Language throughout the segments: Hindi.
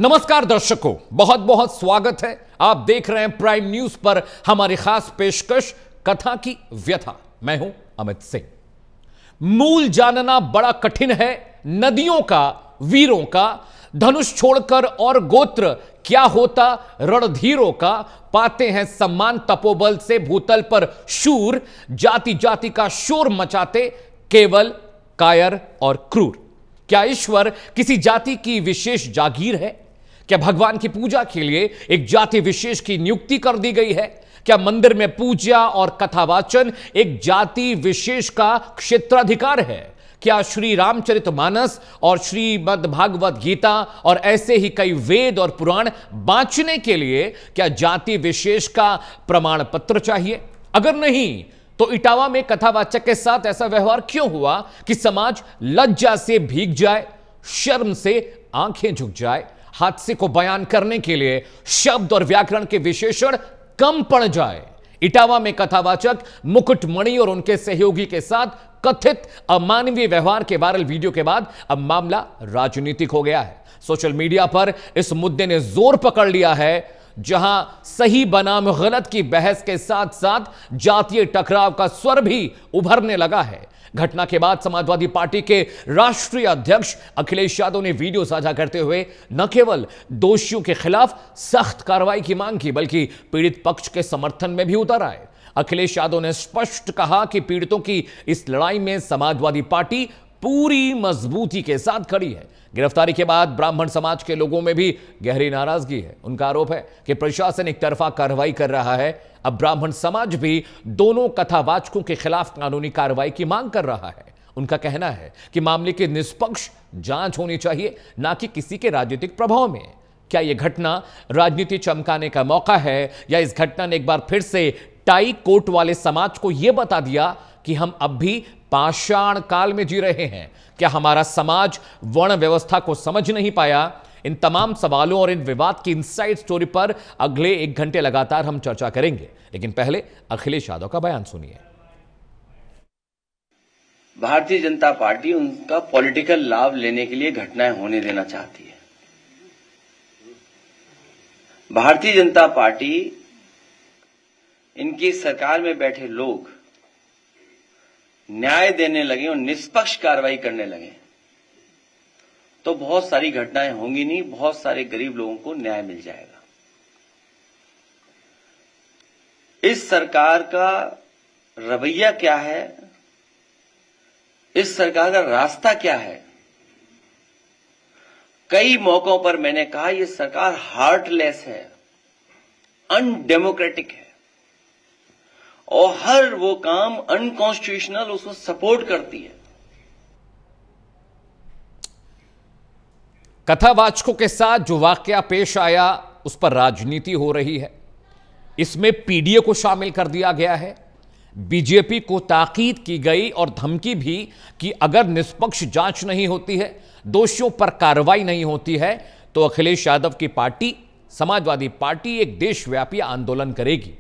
नमस्कार दर्शकों, बहुत बहुत स्वागत है। आप देख रहे हैं प्राइम न्यूज पर हमारी खास पेशकश कथा की व्यथा। मैं हूं अमित सिंह। मूल जानना बड़ा कठिन है नदियों का, वीरों का, धनुष छोड़कर और गोत्र क्या होता रणधीरों का। पाते हैं सम्मान तपोबल से भूतल पर शूर, जाति जाति का शोर मचाते केवल कायर और क्रूर। क्या ईश्वर किसी जाति की विशेष जागीर है? क्या भगवान की पूजा के लिए एक जाति विशेष की नियुक्ति कर दी गई है? क्या मंदिर में पूजा और कथावाचन एक जाति विशेष का क्षेत्राधिकार है? क्या श्री रामचरितमानस और श्रीमद् भागवत गीता और ऐसे ही कई वेद और पुराण बांचने के लिए क्या जाति विशेष का प्रमाण पत्र चाहिए? अगर नहीं तो इटावा में कथावाचक के साथ ऐसा व्यवहार क्यों हुआ कि समाज लज्जा से भीग जाए, शर्म से आंखें झुक जाए, हादसे को बयान करने के लिए शब्द और व्याकरण के विशेषण कम पड़ जाए? इटावा में कथावाचक मुकुटमणि और उनके सहयोगी के साथ कथित अमानवीय व्यवहार के वायरल वीडियो के बाद अब मामला राजनीतिक हो गया है। सोशल मीडिया पर इस मुद्दे ने जोर पकड़ लिया है, जहां सही बनाम गलत की बहस के साथ साथ जातीय टकराव का स्वर भी उभरने लगा है। घटना के बाद समाजवादी पार्टी के राष्ट्रीय अध्यक्ष अखिलेश यादव ने वीडियो साझा करते हुए न केवल दोषियों के खिलाफ सख्त कार्रवाई की मांग की, बल्कि पीड़ित पक्ष के समर्थन में भी उतर आए। अखिलेश यादव ने स्पष्ट कहा कि पीड़ितों की इस लड़ाई में समाजवादी पार्टी पूरी मजबूती के साथ खड़ी है। गिरफ्तारी के बाद ब्राह्मण समाज के लोगों में भी गहरी नाराजगी है। उनका आरोप है कि प्रशासन एक तरफा कार्रवाई कर रहा है। अब ब्राह्मण समाज भी दोनों कथावाचकों के खिलाफ कानूनी कार्रवाई की मांग कर रहा है। उनका कहना है कि मामले की निष्पक्ष जांच होनी चाहिए, ना कि किसी के राजनीतिक प्रभाव में। क्या यह घटना राजनीति चमकाने का मौका है, या इस घटना ने एक बार फिर से टाई कोट वाले समाज को यह बता दिया कि हम अब भी पाषाण काल में जी रहे हैं? क्या हमारा समाज वर्ण व्यवस्था को समझ नहीं पाया? इन तमाम सवालों और इन विवाद की इनसाइड स्टोरी पर अगले 1 घंटे लगातार हम चर्चा करेंगे, लेकिन पहले अखिलेश यादव का बयान सुनिए। भारतीय जनता पार्टी उनका पॉलिटिकल लाभ लेने के लिए घटनाएं होने देना चाहती है। भारतीय जनता पार्टी, इनकी सरकार में बैठे लोग न्याय देने लगे और निष्पक्ष कार्रवाई करने लगे तो बहुत सारी घटनाएं होंगी नहीं, बहुत सारे गरीब लोगों को न्याय मिल जाएगा। इस सरकार का रवैया क्या है, इस सरकार का रास्ता क्या है? कई मौकों पर मैंने कहा यह सरकार हार्टलेस है, अनडेमोक्रेटिक है और हर वो काम अनकॉन्स्टिट्यूशनल उसको सपोर्ट करती है। कथावाचकों के साथ जो वाकया पेश आया उस पर राजनीति हो रही है। इसमें पीडीए को शामिल कर दिया गया है। बीजेपी को ताकीद की गई और धमकी भी कि अगर निष्पक्ष जांच नहीं होती है, दोषियों पर कार्रवाई नहीं होती है, तो अखिलेश यादव की पार्टी समाजवादी पार्टी एक देशव्यापी आंदोलन करेगी।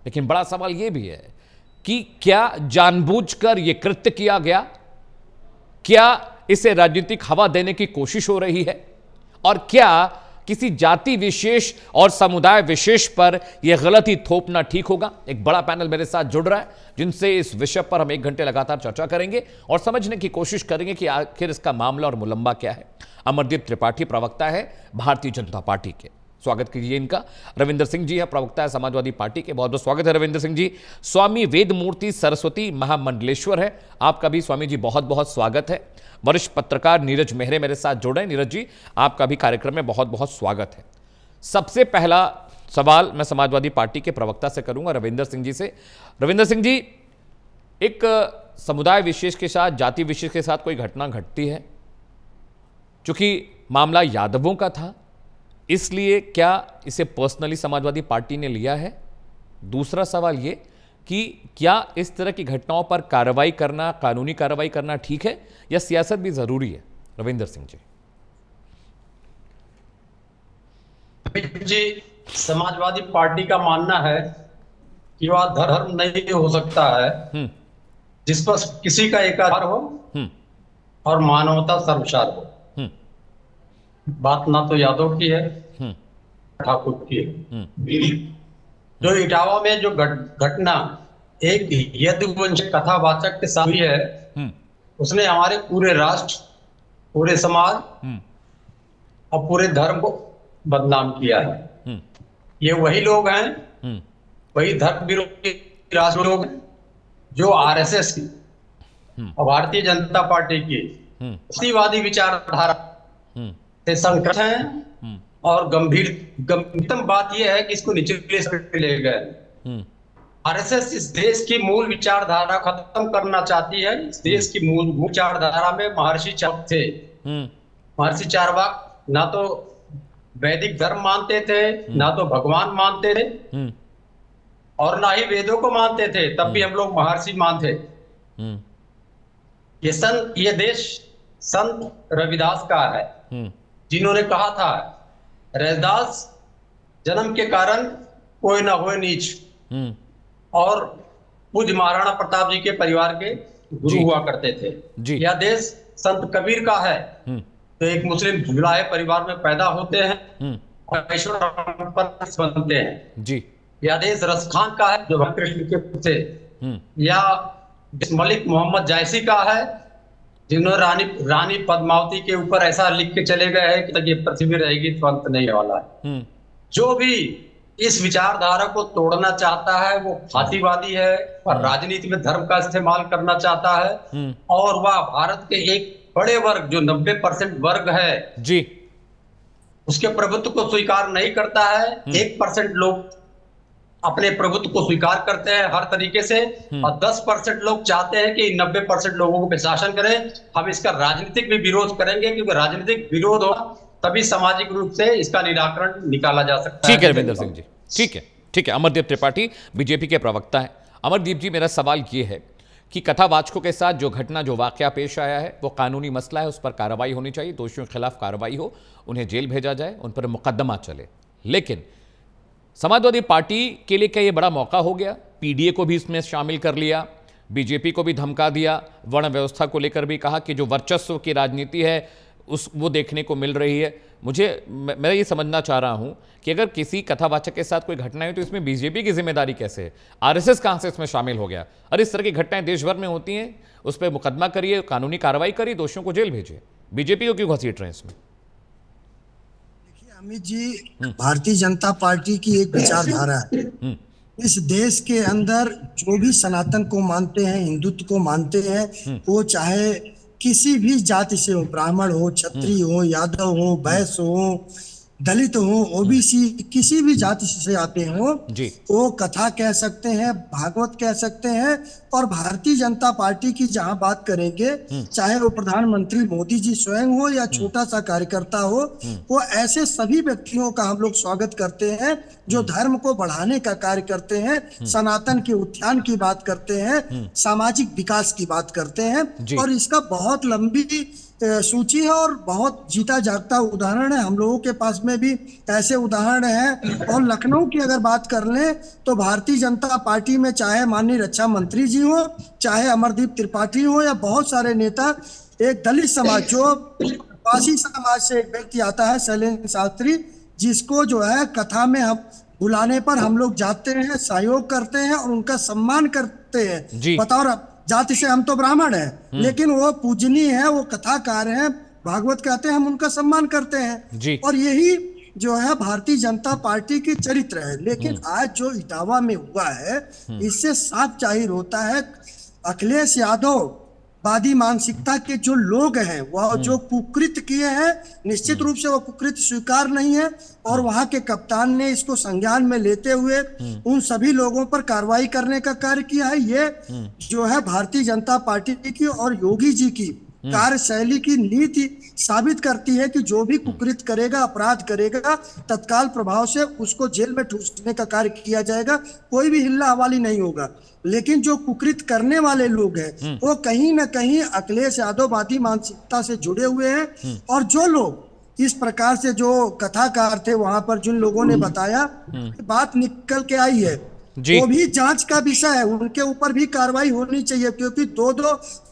लेकिन बड़ा सवाल यह भी है कि क्या जानबूझकर यह कृत्य किया गया? क्या इसे राजनीतिक हवा देने की कोशिश हो रही है? और क्या किसी जाति विशेष और समुदाय विशेष पर यह गलती थोपना ठीक होगा? एक बड़ा पैनल मेरे साथ जुड़ रहा है, जिनसे इस विषय पर हम 1 घंटे लगातार चर्चा करेंगे और समझने की कोशिश करेंगे कि आखिर इसका मामला और मुलम्बा क्या है। अमरदीप त्रिपाठी प्रवक्ता है भारतीय जनता पार्टी के, स्वागत कीजिए इनका। रविंदर सिंह जी है, प्रवक्ता है समाजवादी पार्टी के, बहुत बहुत स्वागत है रविंदर सिंह जी। स्वामी वेदमूर्ति सरस्वती महामंडलेश्वर है, आपका भी स्वामी जी बहुत बहुत स्वागत है। वरिष्ठ पत्रकार नीरज मेहरे मेरे साथ जुड़े हैं। नीरज जी, आपका भी कार्यक्रम में बहुत बहुत स्वागत है। सबसे पहला सवाल मैं समाजवादी पार्टी के प्रवक्ता से करूंगा, रविंदर सिंह जी से। रविंदर सिंह जी, एक समुदाय विशेष के साथ, जाति विशेष के साथ कोई घटना घटती है, चूंकि मामला यादवों का था, इसलिए क्या इसे पर्सनली समाजवादी पार्टी ने लिया है? दूसरा सवाल ये कि क्या इस तरह की घटनाओं पर कार्रवाई करना, कानूनी कार्रवाई करना ठीक है, या सियासत भी जरूरी है? रविंदर सिंह जी, समाजवादी पार्टी का मानना है कि वह धर्म नहीं हो सकता है जिस पर किसी का एकाधिकार हो और मानवता सर्वसार हो। बात ना तो यादव की है, हम्म। ठाकुर की है। जो इटावा में जो घटना एक यदुवंश कथावाचक के साथ हुई है, हम्म। उसने हमारे पूरे राष्ट्र, पूरे समाज हम्म। और पूरे धर्म को बदनाम किया है। हम्म। ये वही लोग हैं, हम्म। वही धर्म विरोधी राष्ट्र लोग हैं, जो आरएसएस की हम्म। और भारतीय जनता पार्टी की हम्म। स्त्रीवादी विचारधारा हम्म। से संकट हैं। हम्म। और गंभीरतम बात यह है कि इसको निचले स्तर पे ले गए। हम्म। आरएसएस इस देश की मूल विचारधारा खत्म करना चाहती है। इस देश की मूल विचारधारा में महर्षि चाणक्य थे। हम्म। महर्षि चाणक्य ना तो वैदिक धर्म मानते थे, ना तो भगवान मानते थे, हम्म। और ना ही वेदों को मानते थे। तब भी हम लोग महर्षि मानते। हम्म। ये देश संत रविदास का है, हम्म। जिन्होंने कहा था, रैदास जन्म के कारण कोई ना होए नीच। हम्म। और पूज्य महाराणा प्रताप जी के परिवार के गुरु जी। हुआ करते थे। जी। यह देश संत कबीर का है, हम्म। तो एक मुस्लिम जुलाहे परिवार में पैदा होते हैं हम्म। और ईश्वर बनते हैं। जी। यह देश रसखान का है, जो भक्त कृष्ण के पुत्र थे। हम्म। या मलिक मोहम्मद जायसी का है, जिन्होंने रानी पद्मावती के ऊपर ऐसा लिख के चले गए हैं कि तक ये पृथ्वी रहेगी तो अंत नहीं वाला है। हम्म। जो भी इस विचारधारा को तोड़ना चाहता है वो फांसीवादी है, और राजनीति में धर्म का इस्तेमाल करना चाहता है। हम्म। और वह भारत के एक बड़े वर्ग, जो 90% वर्ग है, जी। उसके प्रभुत्व को स्वीकार नहीं करता है। 1% लोग अपने प्रभुत्व को स्वीकार करते हैं हर तरीके से, और 10% लोग चाहते हैं कि 90% लोगों को शासन करें। हम इसका राजनीतिक भी विरोध करेंगे, क्योंकि राजनीतिक विरोध हो तभी सामाजिक रूप से इसका निराकरण निकाला जा सकता है। ठीक है रविंदर सिंह जी, ठीक है, ठीक है। अमरदीप त्रिपाठी बीजेपी के प्रवक्ता हैं। अमरदीप जी, मेरा सवाल ये है कि कथावाचकों के साथ जो घटना, जो वाकया पेश आया है, वो कानूनी मसला है, उस पर कार्रवाई होनी चाहिए, दोषियों के खिलाफ कार्रवाई हो, उन्हें जेल भेजा जाए, उन पर मुकदमा चले। लेकिन समाजवादी पार्टी के लिए क्या ये बड़ा मौका हो गया? पीडीए को भी इसमें शामिल कर लिया, बीजेपी को भी धमका दिया, वर्ण व्यवस्था को लेकर भी कहा कि जो वर्चस्व की राजनीति है वो देखने को मिल रही है। मैं ये समझना चाह रहा हूं कि अगर किसी कथावाचक के साथ कोई घटना है तो इसमें बीजेपी की जिम्मेदारी कैसे है? आरएसएस कहां से इसमें शामिल हो गया? और इस तरह की घटनाएं देश भर में होती हैं, उस पर मुकदमा करिए, कानूनी कार्रवाई करिए, दोषियों को जेल भेजिए। बीजेपी को क्यों घसीट रहे हैं इसमें? अमित जी, भारतीय जनता पार्टी की एक विचारधारा है। इस देश के अंदर जो भी सनातन को मानते हैं, हिंदुत्व को मानते हैं, वो चाहे किसी भी जाति से हो, ब्राह्मण हो, क्षत्रिय हो, यादव हो, वैश्य हो, दलित हो, ओबीसी, किसी भी जाति से आते हो, वो कथा कह सकते हैं, भागवत कह सकते हैं। और भारतीय जनता पार्टी की जहां बात करेंगे, चाहे वो प्रधानमंत्री मोदी जी स्वयं हो या छोटा सा कार्यकर्ता हो, वो ऐसे सभी व्यक्तियों का हम लोग स्वागत करते हैं जो धर्म को बढ़ाने का कार्य करते हैं, सनातन के उत्थान की बात करते हैं, सामाजिक विकास की बात करते हैं। और इसका बहुत लंबी सूची है और बहुत जीता जागता उदाहरण है। हम लोगों के पास में भी ऐसे उदाहरण हैं। और लखनऊ की अगर बात कर लें तो भारतीय जनता पार्टी में चाहे माननीय रक्षा मंत्री जी हो, चाहे अमरदीप त्रिपाठी हो, या बहुत सारे नेता, एक दलित समाज, जो पासी समाज से एक व्यक्ति आता है, शैलेंद्र शास्त्री, जिसको जो है कथा में हम बुलाने पर हम लोग जाते हैं, सहयोग करते हैं और उनका सम्मान करते हैं। बताओ, जाति से हम तो ब्राह्मण हैं, लेकिन वो पूजनीय है, वो कथाकार हैं, भागवत कहते हैं, हम उनका सम्मान करते हैं। और यही जो है भारतीय जनता पार्टी की चरित्र है। लेकिन आज जो इटावा में हुआ है, इससे साफ जाहिर होता है अखिलेश यादव वादी मानसिकता के जो लोग हैं, वह जो कुकृत किए हैं, निश्चित रूप से वो कुकृत स्वीकार नहीं है। और वहां के कप्तान ने इसको संज्ञान में लेते हुए उन सभी लोगों पर कार्रवाई करने का कार्य किया है। ये जो है भारतीय जनता पार्टी की और योगी जी की कार्यशैली की नीति साबित करती है कि जो भी कुकृत करेगा, अपराध करेगा, तत्काल प्रभाव से उसको जेल में ठूसने का कार्य किया जाएगा, कोई भी हिल्ला हवाली नहीं होगा। लेकिन जो कुकृत करने वाले लोग हैं, वो कहीं ना कहीं अखिलेश यादववादी मानसिकता से जुड़े हुए हैं। और जो लोग इस प्रकार से, जो कथाकार थे वहां पर, जिन लोगों ने बताया, बात निकल के आई है, वो भी जांच का विषय है। उनके ऊपर भी कार्रवाई होनी चाहिए, क्योंकि दो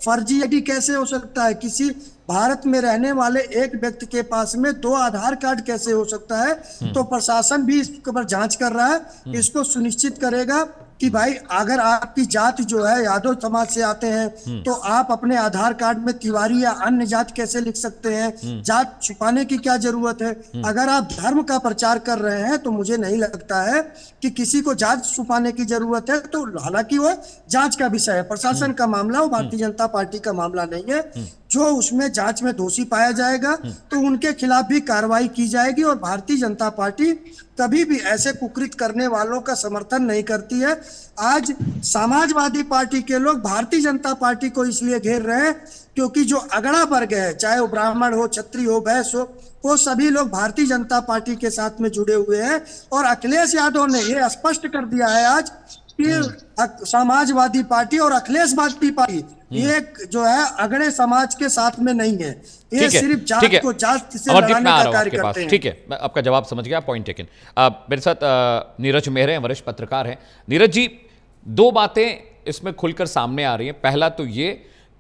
फर्जी आईडी कैसे हो सकता है? किसी भारत में रहने वाले एक व्यक्ति के पास में 2 आधार कार्ड कैसे हो सकता है? तो प्रशासन भी इसके ऊपर जांच कर रहा है, इसको सुनिश्चित करेगा कि भाई अगर आपकी जाति जो है यादव समाज से आते हैं तो आप अपने आधार कार्ड में तिवारी या अन्य जात कैसे लिख सकते हैं? जात छुपाने की क्या जरूरत है? अगर आप धर्म का प्रचार कर रहे हैं तो मुझे नहीं लगता है कि किसी को जात छुपाने की जरूरत है। तो हालांकि वो जांच का विषय है, प्रशासन का मामला, वो भारतीय जनता पार्टी का मामला नहीं है। जो उसमें जांच में दोषी पाया जाएगा तो उनके खिलाफ भी कार्रवाई की जाएगी। और भारतीय जनता पार्टी कभी भी ऐसे कुकृत करने वालों का समर्थन नहीं करती है। आज समाजवादी पार्टी के लोग भारतीय जनता पार्टी को इसलिए घेर रहे हैं क्योंकि जो अगड़ा वर्ग है, चाहे वो ब्राह्मण हो, क्षत्रिय हो, वैश्य हो, वो सभी लोग भारतीय जनता पार्टी के साथ में जुड़े हुए हैं। और अखिलेश यादव ने ये स्पष्ट कर दिया है आज कि समाजवादी पार्टी और अखिलेशवादी पार्टी ये जो है अगड़े समाज के साथ में नहीं है, ये सिर्फ जात को जात से लड़ाने का कार्य करते हैं। ठीक है, मैं आपका जवाब समझ गया, पॉइंट टेकन। मेरे साथ नीरज मेहरे हैं, वरिष्ठ पत्रकार हैं। नीरज जी, 2 बातें इसमें खुलकर सामने आ रही हैं। पहला तो ये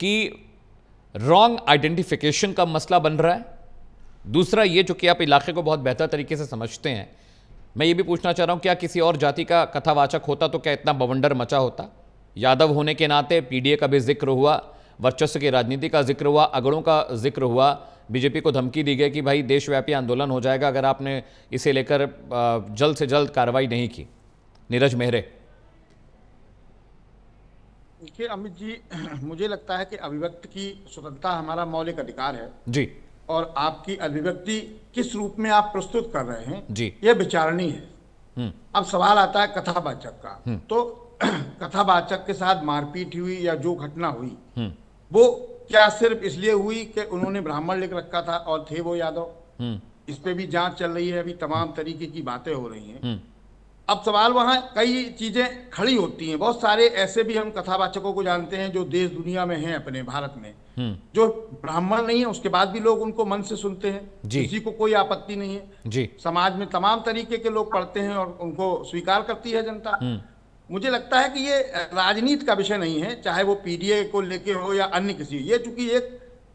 कि रॉन्ग आइडेंटिफिकेशन का मसला बन रहा है। दूसरा ये, जो कि आप इलाके को बहुत बेहतर तरीके से समझते हैं, मैं ये भी पूछना चाह रहा हूं, क्या किसी और जाति का कथावाचक होता तो क्या इतना बवंडर मचा होता? यादव होने के नाते पीडीए का भी जिक्र हुआ, वर्चस्व की राजनीति का जिक्र हुआ, अगड़ों का जिक्र हुआ, बीजेपी को धमकी दी गई कि भाई देशव्यापी आंदोलन हो जाएगा अगर आपने इसे लेकर जल्द से जल्द कार्रवाई नहीं की। नीरज मेहरे। देखिए अमित जी, मुझे लगता है कि अभिव्यक्ति की स्वतंत्रता हमारा मौलिक अधिकार है जी, और आपकी अभिव्यक्ति किस रूप में आप प्रस्तुत कर रहे हैं जी, यह विचारणीय है। अब सवाल आता है कथावाचक का। तो कथावाचक के साथ मारपीट हुई या जो घटना हुई वो क्या सिर्फ इसलिए हुई कि उन्होंने ब्राह्मण लिख रखा था और थे वो यादव? इस पे भी जांच चल रही है, अभी तमाम तरीके की बातें हो रही हैं। अब सवाल वहां कई चीजें खड़ी होती हैं। बहुत सारे ऐसे भी हम कथावाचकों को जानते हैं जो देश दुनिया में हैं, अपने भारत में, जो ब्राह्मण नहीं है, उसके बाद भी लोग उनको मन से सुनते हैं, किसी को कोई आपत्ति नहीं है जी। समाज में तमाम तरीके के लोग पढ़ते हैं और उनको स्वीकार करती है जनता। मुझे लगता है कि ये राजनीति का विषय नहीं है, चाहे वो पीडीए को लेके हो या अन्य किसी। ये चूंकि एक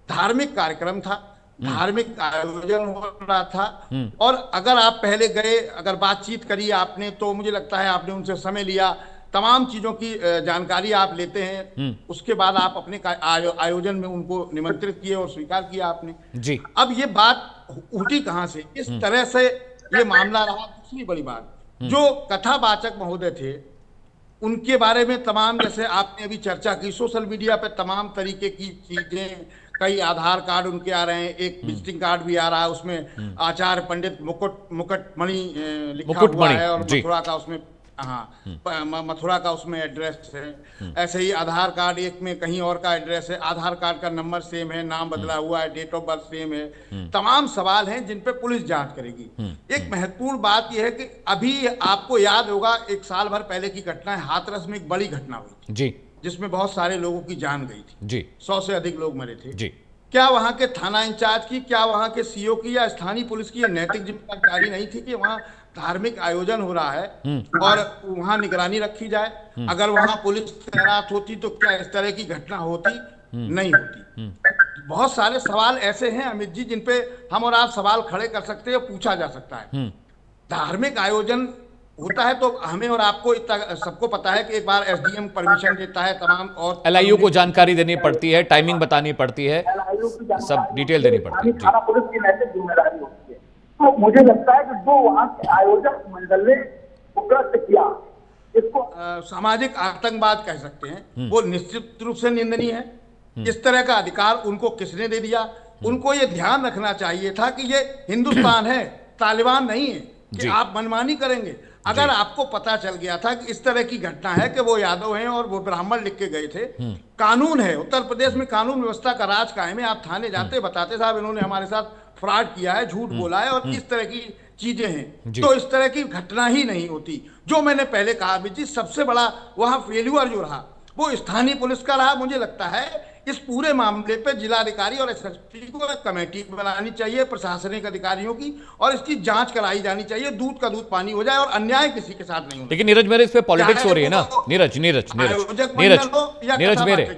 धार्मिक कार्यक्रम था, धार्मिक आयोजन हो रहा था, और अगर आप पहले गए, अगर बातचीत करी आपने, तो मुझे लगता है आपने उनसे समय लिया, तमाम चीजों की जानकारी आप लेते हैं, उसके बाद आप अपने आयोजन में उनको निमंत्रित किए और स्वीकार किया आपने जी। अब ये बात उठी कहां से, इस तरह से ये मामला रहा। दूसरी बड़ी बात, जो कथावाचक महोदय थे उनके बारे में तमाम, जैसे आपने अभी चर्चा की, सोशल मीडिया पे तमाम तरीके की चीजें, कई आधार कार्ड उनके आ रहे हैं, एक विजिटिंग कार्ड भी आ रहा है, उसमें आचार्य पंडित मुकुटमणि लिखा हुआ है, और मथुरा का उसमें, हाँ, मथुरा का उसमें एड्रेस है। ऐसे ही आधार कार्ड एक में कहीं और का एड्रेस है, आधार कार्ड का नंबर सेम है, नाम बदला हुआ है, डेट ऑफ बर्थ सेम है। तमाम सवाल हैं जिन पे पुलिस जांच करेगी। एक महत्वपूर्ण बात यह है कि अभी आपको याद होगा, 1 साल भर पहले की घटना है, हाथरस में एक बड़ी घटना हुई थी जी, जिसमें बहुत सारे लोगों की जान गई थी जी, 100 से अधिक लोग मरे थे जी। क्या वहां के थाना इंचार्ज की, क्या वहां के सीओ की या स्थानीय पुलिस की नैतिक जिम्मेदारी नहीं थी कि वहां धार्मिक आयोजन हो रहा है और वहां निगरानी रखी जाए? अगर वहां पुलिस तैनात होती तो क्या इस तरह की घटना होती? नहीं होती। बहुत सारे सवाल ऐसे हैं अमित जी जिन पे हम और आप सवाल खड़े कर सकते हैं, पूछा जा सकता है। धार्मिक आयोजन होता है तो हमें और आपको सबको पता है कि एक बार एसडीएम परमिशन देता है, तमाम और एलआईयू को जानकारी देनी पड़ती है, टाइमिंग बतानी पड़ती है, सब डिटेल देनी पड़ती है। थाना पुलिस की नैतिक जिम्मेदारी होती है। तो मुझे लगता है कि जो वहां के आयोजक मंडल ने कृत्य किया, इसको सामाजिक आतंकवाद कह सकते हैं, वो निश्चित रूप से निंदनीय है। इस तरह का अधिकार उनको किसने दे दिया? उनको ये ध्यान रखना चाहिए था कि ये हिंदुस्तान है, तालिबान नहीं है कि आप मनमानी करेंगे। अगर आपको पता चल गया था कि इस तरह की घटना है कि वो यादव हैं और वो ब्राह्मण लिख के गए थे, कानून है, उत्तर प्रदेश में कानून व्यवस्था का राज कायम है, आप थाने जाते बताते साहब इन्होंने हमारे साथ फ्रॉड किया है, झूठ बोला है और इस तरह की चीजें हैं, तो इस तरह की घटना ही नहीं होती। जो मैंने पहले कहा जी, सबसे बड़ा वहां फेल्यूअर जो रहा वो स्थानीय पुलिस का रहा। मुझे लगता है इस पूरे मामले पे जिलाधिकारी और एसएसपी को एक कमेटी बनानी चाहिए प्रशासनिक अधिकारियों की, और इसकी जांच कराई जानी चाहिए, दूध का दूध पानी हो जाए और अन्याय किसी के साथ नहीं हो। लेकिन नीरज मेरे इस पे पॉलिटिक्स हो रही है ना।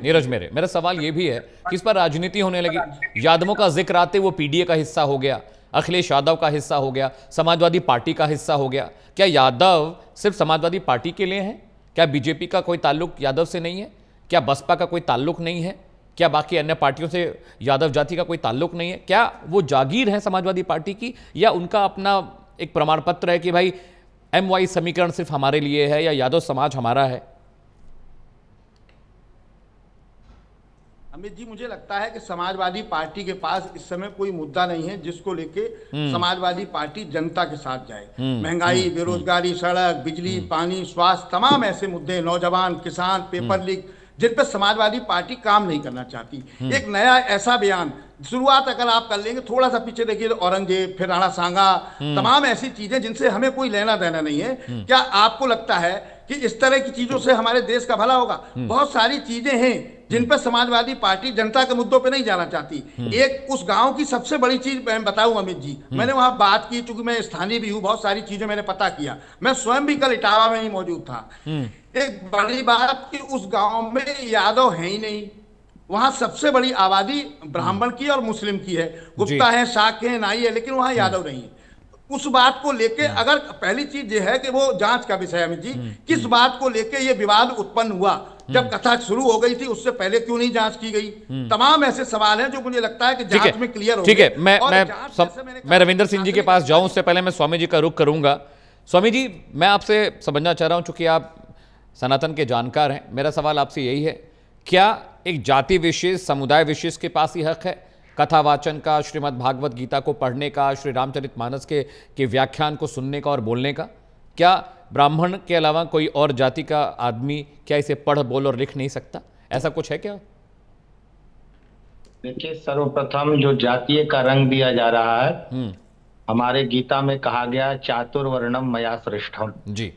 नीरज मेरा सवाल ये भी है कि इस पर राजनीति होने लगी। यादवों का जिक्र आते वो पीडीए का हिस्सा हो गया, अखिलेश यादव का हिस्सा हो गया, समाजवादी पार्टी का हिस्सा हो गया। क्या यादव सिर्फ समाजवादी पार्टी के लिए हैं? क्या बीजेपी का कोई ताल्लुक यादव से नहीं है? क्या बसपा का कोई ताल्लुक नहीं है? क्या बाकी अन्य पार्टियों से यादव जाति का कोई ताल्लुक नहीं है? क्या वो जागीर है समाजवादी पार्टी की, या उनका अपना एक प्रमाण पत्र है कि भाई MY समीकरण सिर्फ हमारे लिए है या यादव समाज हमारा है? अमित जी, मुझे लगता है कि समाजवादी पार्टी के पास इस समय कोई मुद्दा नहीं है जिसको लेके समाजवादी पार्टी जनता के साथ जाए। महंगाई, बेरोजगारी, सड़क, बिजली, पानी, स्वास्थ्य, तमाम ऐसे मुद्दे, नौजवान, किसान, पेपर लीक, जिन पर समाजवादी पार्टी काम नहीं करना चाहती। एक नया ऐसा बयान, शुरुआत अगर आप कर लेंगे, थोड़ा सा पीछे देखिए तो औरंगजेब, फिर राणा सांगा, तमाम ऐसी चीजें जिनसे हमें कोई लेना देना नहीं है। क्या आपको लगता है कि इस तरह की चीजों से हमारे देश का भला होगा? बहुत सारी चीजें हैं जिन पर समाजवादी पार्टी जनता के मुद्दों पे नहीं जाना चाहती। एक उस गांव की सबसे बड़ी चीज मैं बताऊं अमित जी, मैंने वहां बात की, चूंकि मैं स्थानीय भी हूं, बहुत सारी चीजें मैंने पता किया। मैं स्वयं भी कल इटावा में ही मौजूद था। एक बड़ी बात कि उस गांव में यादव है ही नहीं, वहां सबसे बड़ी आबादी ब्राह्मण की और मुस्लिम की है, गुप्ता है, शाक्य है, नाई है, लेकिन वहां यादव नहीं है। उस बात को लेके अगर पहली चीज ये है कि वो जांच का विषय है अमित जी, किस बात को लेके ये विवाद उत्पन्न हुआ, जब कथा शुरू हो गई थी उससे पहले क्यों नहीं जांच की गई? तमाम ऐसे सवाल हैं जो मुझे लगता है कि जांच में क्लियर हो। ठीक है, मैं रविंदर सिंह जी के पास जाऊं उससे पहले मैं स्वामी जी का रुख करूंगा। स्वामी जी, मैं आपसे समझना चाह रहा हूं, चूंकि आप सनातन के जानकार हैं, मेरा सवाल आपसे यही है, क्या एक जाति विशेष, समुदाय विशेष के पास ही हक है कथा वाचन का, श्रीमद् भागवत गीता को पढ़ने का, श्री रामचरितमानस के व्याख्यान को सुनने का और बोलने का? क्या ब्राह्मण के अलावा कोई और जाति का आदमी क्या इसे पढ़, बोल और लिख नहीं सकता? ऐसा कुछ है क्या? देखिए, सर्वप्रथम जो जातीय का रंग दिया जा रहा है, हमारे गीता में कहा गया चातुर्वर्णम मया सृष्टम जी,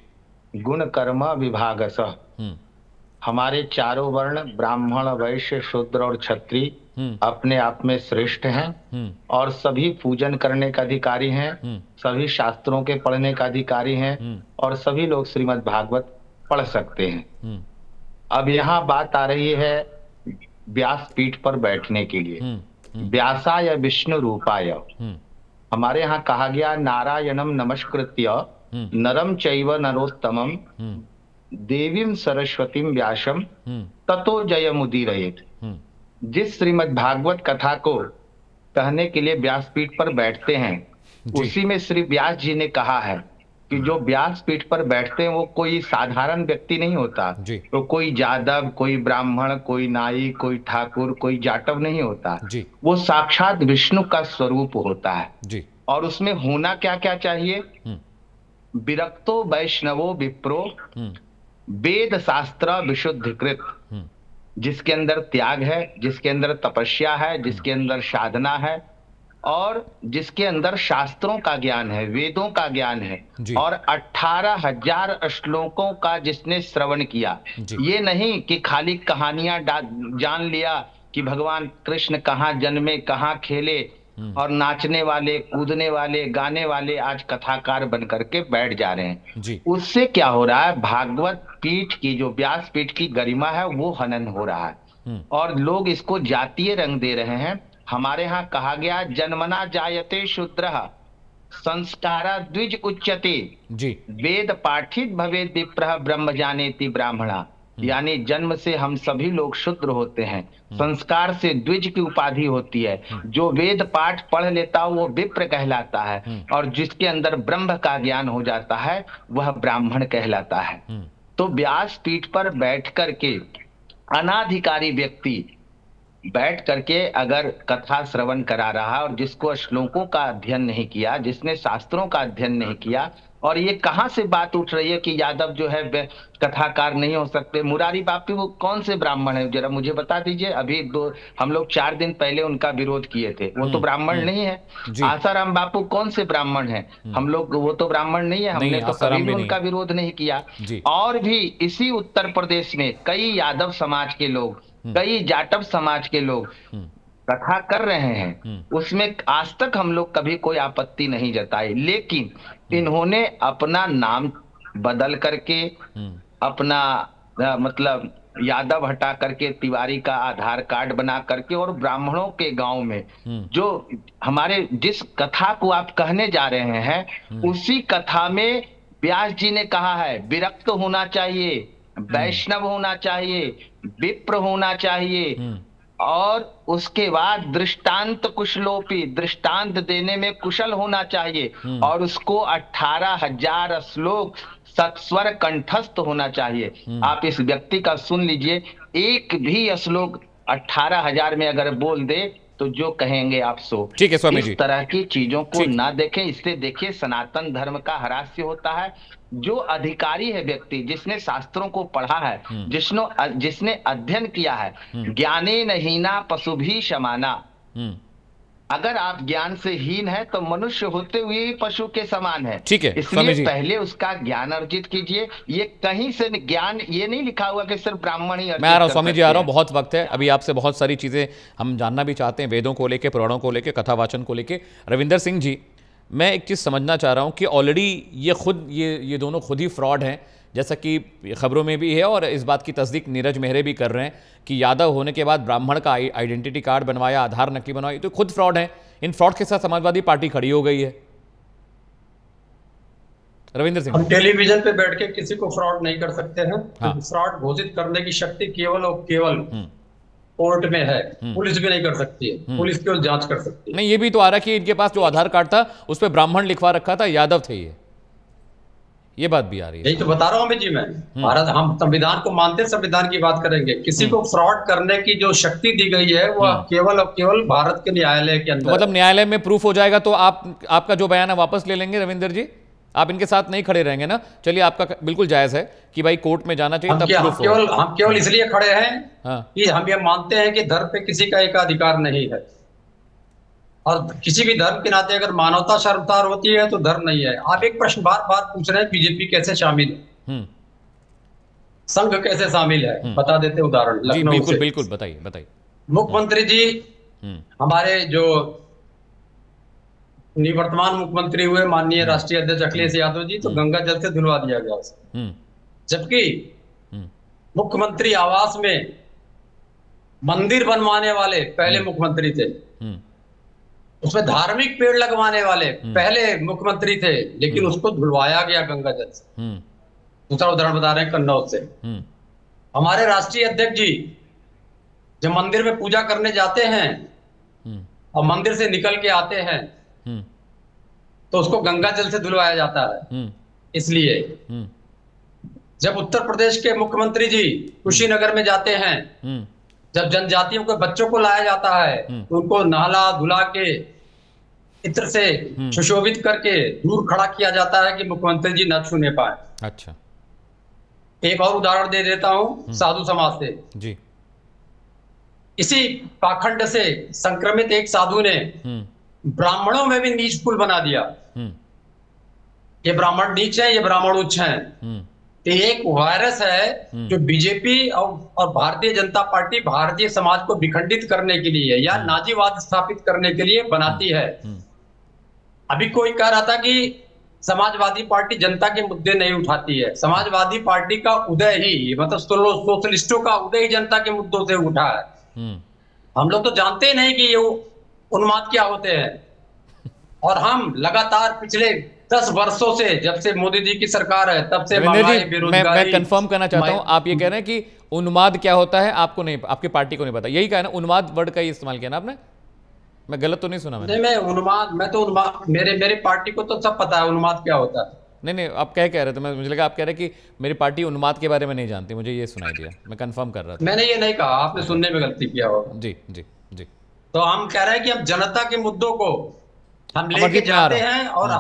गुण कर्म विभागसः। हमारे चारों वर्ण ब्राह्मण, वैश्य, शूद्र और क्षत्रिय अपने आप में श्रेष्ठ हैं और सभी पूजन करने का अधिकारी हैं, सभी शास्त्रों के पढ़ने का अधिकारी हैं और सभी लोग श्रीमद् भागवत पढ़ सकते हैं। अब यहाँ बात आ रही है व्यास पीठ पर बैठने के लिए। व्यासाय विष्णु रूपाय, हमारे यहाँ कहा गया नारायणम नमस्कृत्य नरम चैव नरोत्तमम देवीं सरस्वतीं व्यासम ततो जयमुदीरयेत। जिस श्रीमद् भागवत कथा को कहने के लिए व्यासपीठ पर बैठते हैं, उसी में श्री व्यास जी ने कहा है कि जो व्यासपीठ पर बैठते हैं वो कोई साधारण व्यक्ति नहीं होता, तो कोई यादव, कोई ब्राह्मण, कोई नाई, कोई ठाकुर, कोई जाटव नहीं होता, वो साक्षात विष्णु का स्वरूप होता है। और उसमें होना क्या क्या चाहिए? विरक्तो वैष्णवो विप्रो वेद शास्त्र विशुद्धिकृत, जिसके अंदर त्याग है, जिसके अंदर तपस्या है, जिसके अंदर साधना है और जिसके अंदर शास्त्रों का ज्ञान है, वेदों का ज्ञान है और 18,000 श्लोकों का जिसने श्रवण किया। ये नहीं कि खाली कहानियां जान लिया कि भगवान कृष्ण कहाँ जन्मे, कहाँ खेले और नाचने वाले, कूदने वाले, गाने वाले आज कथाकार बन करके बैठ जा रहे हैं। उससे क्या हो रहा है? भागवत पीठ की, जो व्यास पीठ की गरिमा है, वो हनन हो रहा है और लोग इसको जातीय रंग दे रहे हैं। हमारे यहाँ कहा गया जन्मना जायते शूद्रः संस्कारा द्विज उच्यते वेद पाठित भवेद विप्रः ब्रह्म जानेति ब्राह्मणा। यानी जन्म से हम सभी लोग शूद्र होते हैं, संस्कार से द्विज की उपाधि होती है। जो वेद पाठ पढ़ लेता वो विप्र कहलाता है और जिसके अंदर ब्रह्म का ज्ञान हो जाता है वह ब्राह्मण कहलाता है। तो व्यास पीठ पर बैठ करके अनाधिकारी व्यक्ति बैठ करके अगर कथा श्रवण करा रहा और जिसको श्लोकों का अध्ययन नहीं किया, जिसने शास्त्रों का अध्ययन नहीं किया, और ये कहां से बात उठ रही है कि यादव जो है कथाकार नहीं हो सकते? मुरारी बापू वो कौन से ब्राह्मण है, जरा मुझे बता दीजिए। अभी हम लोग 4 दिन पहले उनका विरोध किए थे, वो तो ब्राह्मण नहीं है। आसाराम बापू कौन से ब्राह्मण है? हम लोग, वो तो ब्राह्मण नहीं है, हमने तो कभी भी उनका विरोध नहीं किया। और भी इसी उत्तर प्रदेश में कई यादव समाज के लोग कई जाटव समाज के लोग कथा कर रहे हैं, उसमें आज तक हम लोग कभी कोई आपत्ति नहीं जताई। लेकिन इन्होंने अपना नाम बदल करके, अपना मतलब यादव हटा करके तिवारी का आधार कार्ड बना करके, और ब्राह्मणों के गांव में जो हमारे जिस कथा को आप कहने जा रहे हैं, उसी कथा में व्यास जी ने कहा है विरक्त होना चाहिए, वैष्णव होना चाहिए, विप्र होना चाहिए, और उसके बाद दृष्टांत कुशलोपी, दृष्टांत देने में कुशल होना चाहिए, और उसको 18,000 श्लोक सत्स्वर कंठस्थ होना चाहिए। आप इस व्यक्ति का सुन लीजिए, एक भी श्लोक 18,000 में अगर बोल दे तो जो कहेंगे आप सो। ठीक है स्वामी जी, इस तरह की चीजों को ना देखें। इससे देखिए सनातन धर्म का ह्रास्य होता है। जो अधिकारी है व्यक्ति, जिसने शास्त्रों को पढ़ा है, जिसने अध्ययन किया है, ज्ञाने न हीना पशु भी समाना। अगर आप ज्ञान से हीन है तो मनुष्य होते हुए ही पशु के समान है। ठीक है, इसलिए पहले उसका ज्ञान अर्जित कीजिए। ये कहीं से ज्ञान ये नहीं लिखा हुआ कि सिर्फ ब्राह्मण ही अर्जित। मैं आ रहा हूँ स्वामी जी, आ रहा हूँ, बहुत वक्त है अभी। आपसे बहुत सारी चीजें हम जानना भी चाहते हैं, वेदों को लेके, पुराणों को लेके, कथावाचन को लेके। रविंदर सिंह जी, मैं एक चीज़ समझना चाह रहा हूँ कि ऑलरेडी ये दोनों खुद ही फ्रॉड हैं, जैसा कि खबरों में भी है, और इस बात की तस्दीक नीरज मेहरे भी कर रहे हैं कि यादव होने के बाद ब्राह्मण का आइडेंटिटी कार्ड बनवाया, आधार नकली बनवाई, तो खुद फ्रॉड है। इन फ्रॉड के साथ समाजवादी पार्टी खड़ी हो गई है। रविंदर सिंह, हम टेलीविजन पे बैठ के किसी को फ्रॉड नहीं कर सकते हैं। हाँ। फ्रॉड घोषित करने की शक्ति केवल और केवल कोर्ट में है, पुलिस भी नहीं कर सकती है। पुलिस केवल जांच कर सकती है। नहीं, ये भी तो आ रहा है कि इनके पास जो आधार कार्ड था उस पर ब्राह्मण लिखवा रखा था, यादव थे ये बात भी आ रही है। यही तो बता रहा हूं अमित जी मैं। भारत, हम संविधान को मानते, संविधान की बात करेंगे। किसी को फ्रॉड करने की जो शक्ति दी गई है वो केवल और केवल भारत के न्यायालय के अंदर। तो मतलब न्यायालय में प्रूफ हो जाएगा तो आपका जो बयान है वापस ले लेंगे रविंदर जी? आप इनके साथ नहीं खड़े रहेंगे ना? चलिए, आपका बिल्कुल जायज है कि भाई कोर्ट में जाना चाहिए, तब प्रूफ हो। हम केवल इसलिए खड़े हैं कि हम ये मानते हैं कि धर्म पे किसी का एक अधिकार नहीं है, और किसी भी धर्म के नाते अगर मानवता शर्मसार होती है तो धर्म नहीं है। आप एक प्रश्न बार बार पूछ रहे हैं, बीजेपी कैसे शामिल है, संघ कैसे शामिल है, बता देते उदाहरण लखनऊ बिल्कुल बिल्कुल, बताइए। मुख्यमंत्री जी, हमारे जो निवर्तमान मुख्यमंत्री हुए माननीय राष्ट्रीय अध्यक्ष अखिलेश यादव जी, तो गंगा जल से धुलवा दिया गया उसे। जबकि मुख्यमंत्री आवास में मंदिर बनवाने वाले पहले मुख्यमंत्री थे, उसमें धार्मिक पेड़ लगवाने वाले पहले मुख्यमंत्री थे, लेकिन उसको धुलवाया गया गंगा जल से। दूसरा उदाहरण बता रहे हैं कन्नौज से। हमारे राष्ट्रीय अध्यक्ष जी जब मंदिर में पूजा करने जाते हैं और मंदिर से निकल के आते हैं तो उसको गंगा जल से धुलवाया जाता है। इसलिए जब उत्तर प्रदेश के मुख्यमंत्री जी कुशीनगर में जाते हैं, जब जनजातियों के बच्चों को लाया जाता है तो उनको नहला धुला के इत्र से सुशोभित करके दूर खड़ा किया जाता है कि मुख्यमंत्री जी न छूने पाए। अच्छा, एक और उदाहरण दे देता हूं साधु समाज से जी। इसी पाखंड से संक्रमित एक साधु ने ब्राह्मणों में भी नीच पुल बना दिया। ये ब्राह्मण नीच है, ये ब्राह्मण उच्च है। तो एक वायरस है जो बीजेपी और भारतीय जनता पार्टी भारतीय समाज को विखंडित करने के लिए या नाजीवाद स्थापित करने के लिए बनाती है। अभी कोई कह रहा था कि समाजवादी पार्टी जनता के मुद्दे नहीं उठाती है। समाजवादी पार्टी का उदय ही, मतलब सोशलिस्टों का उदय ही जनता के मुद्दों से उठा है। हम लोग तो जानते ही नहीं कि ये उन्माद क्या होते हैं, और हम लगातार पिछले 10 वर्षों से, जब से मोदी जी की सरकार है तब से महंगाई, बेरोजगारी। मैं कंफर्म करना चाहता हूं, आप ये कह रहे हैं कि उन्माद क्या होता है आपको नहीं, आपकी पार्टी को नहीं पता, यही कहा ना? उन्माद वर्ड का इस्तेमाल किया ना आपने? मैं गलत तो नहीं सुना? मेरी पार्टी को तो सब पता है उन्माद क्या होता है। नहीं, आप कह रहे थे, मुझे लगा आप कह रहे कि मेरी पार्टी उन्माद के बारे में नहीं जानती, मुझे ये सुनाई दिया, मैं कंफर्म कर रहा था। मैंने ये नहीं कहा, आपने सुनने में गलती किया होगा। जी जी जी। तो हम कह रहे हैं कि हम जनता के मुद्दों को हम लेके जाते हैं और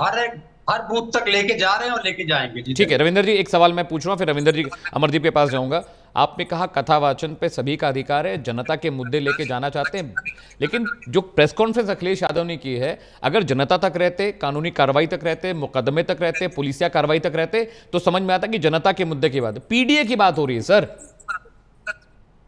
हर बूथ तक लेके जा रहे हैं और लेके जाएंगे। ठीक है रविंदर जी, एक सवाल मैं पूछ रहा हूँ, फिर रविंदर जी अमरदीप के पास जाऊंगा। आपने कहा कथावाचन पे सभी का अधिकार है, जनता के मुद्दे लेके जाना चाहते हैं, लेकिन जो प्रेस कॉन्फ्रेंस अखिलेश यादव ने की है, अगर जनता तक रहते, कानूनी कार्रवाई तक रहते, मुकदमे तक रहते, पुलिसिया कार्रवाई तक रहते, तो समझ में आता कि जनता के मुद्दे की बात, पीडीए की बात हो रही है सर।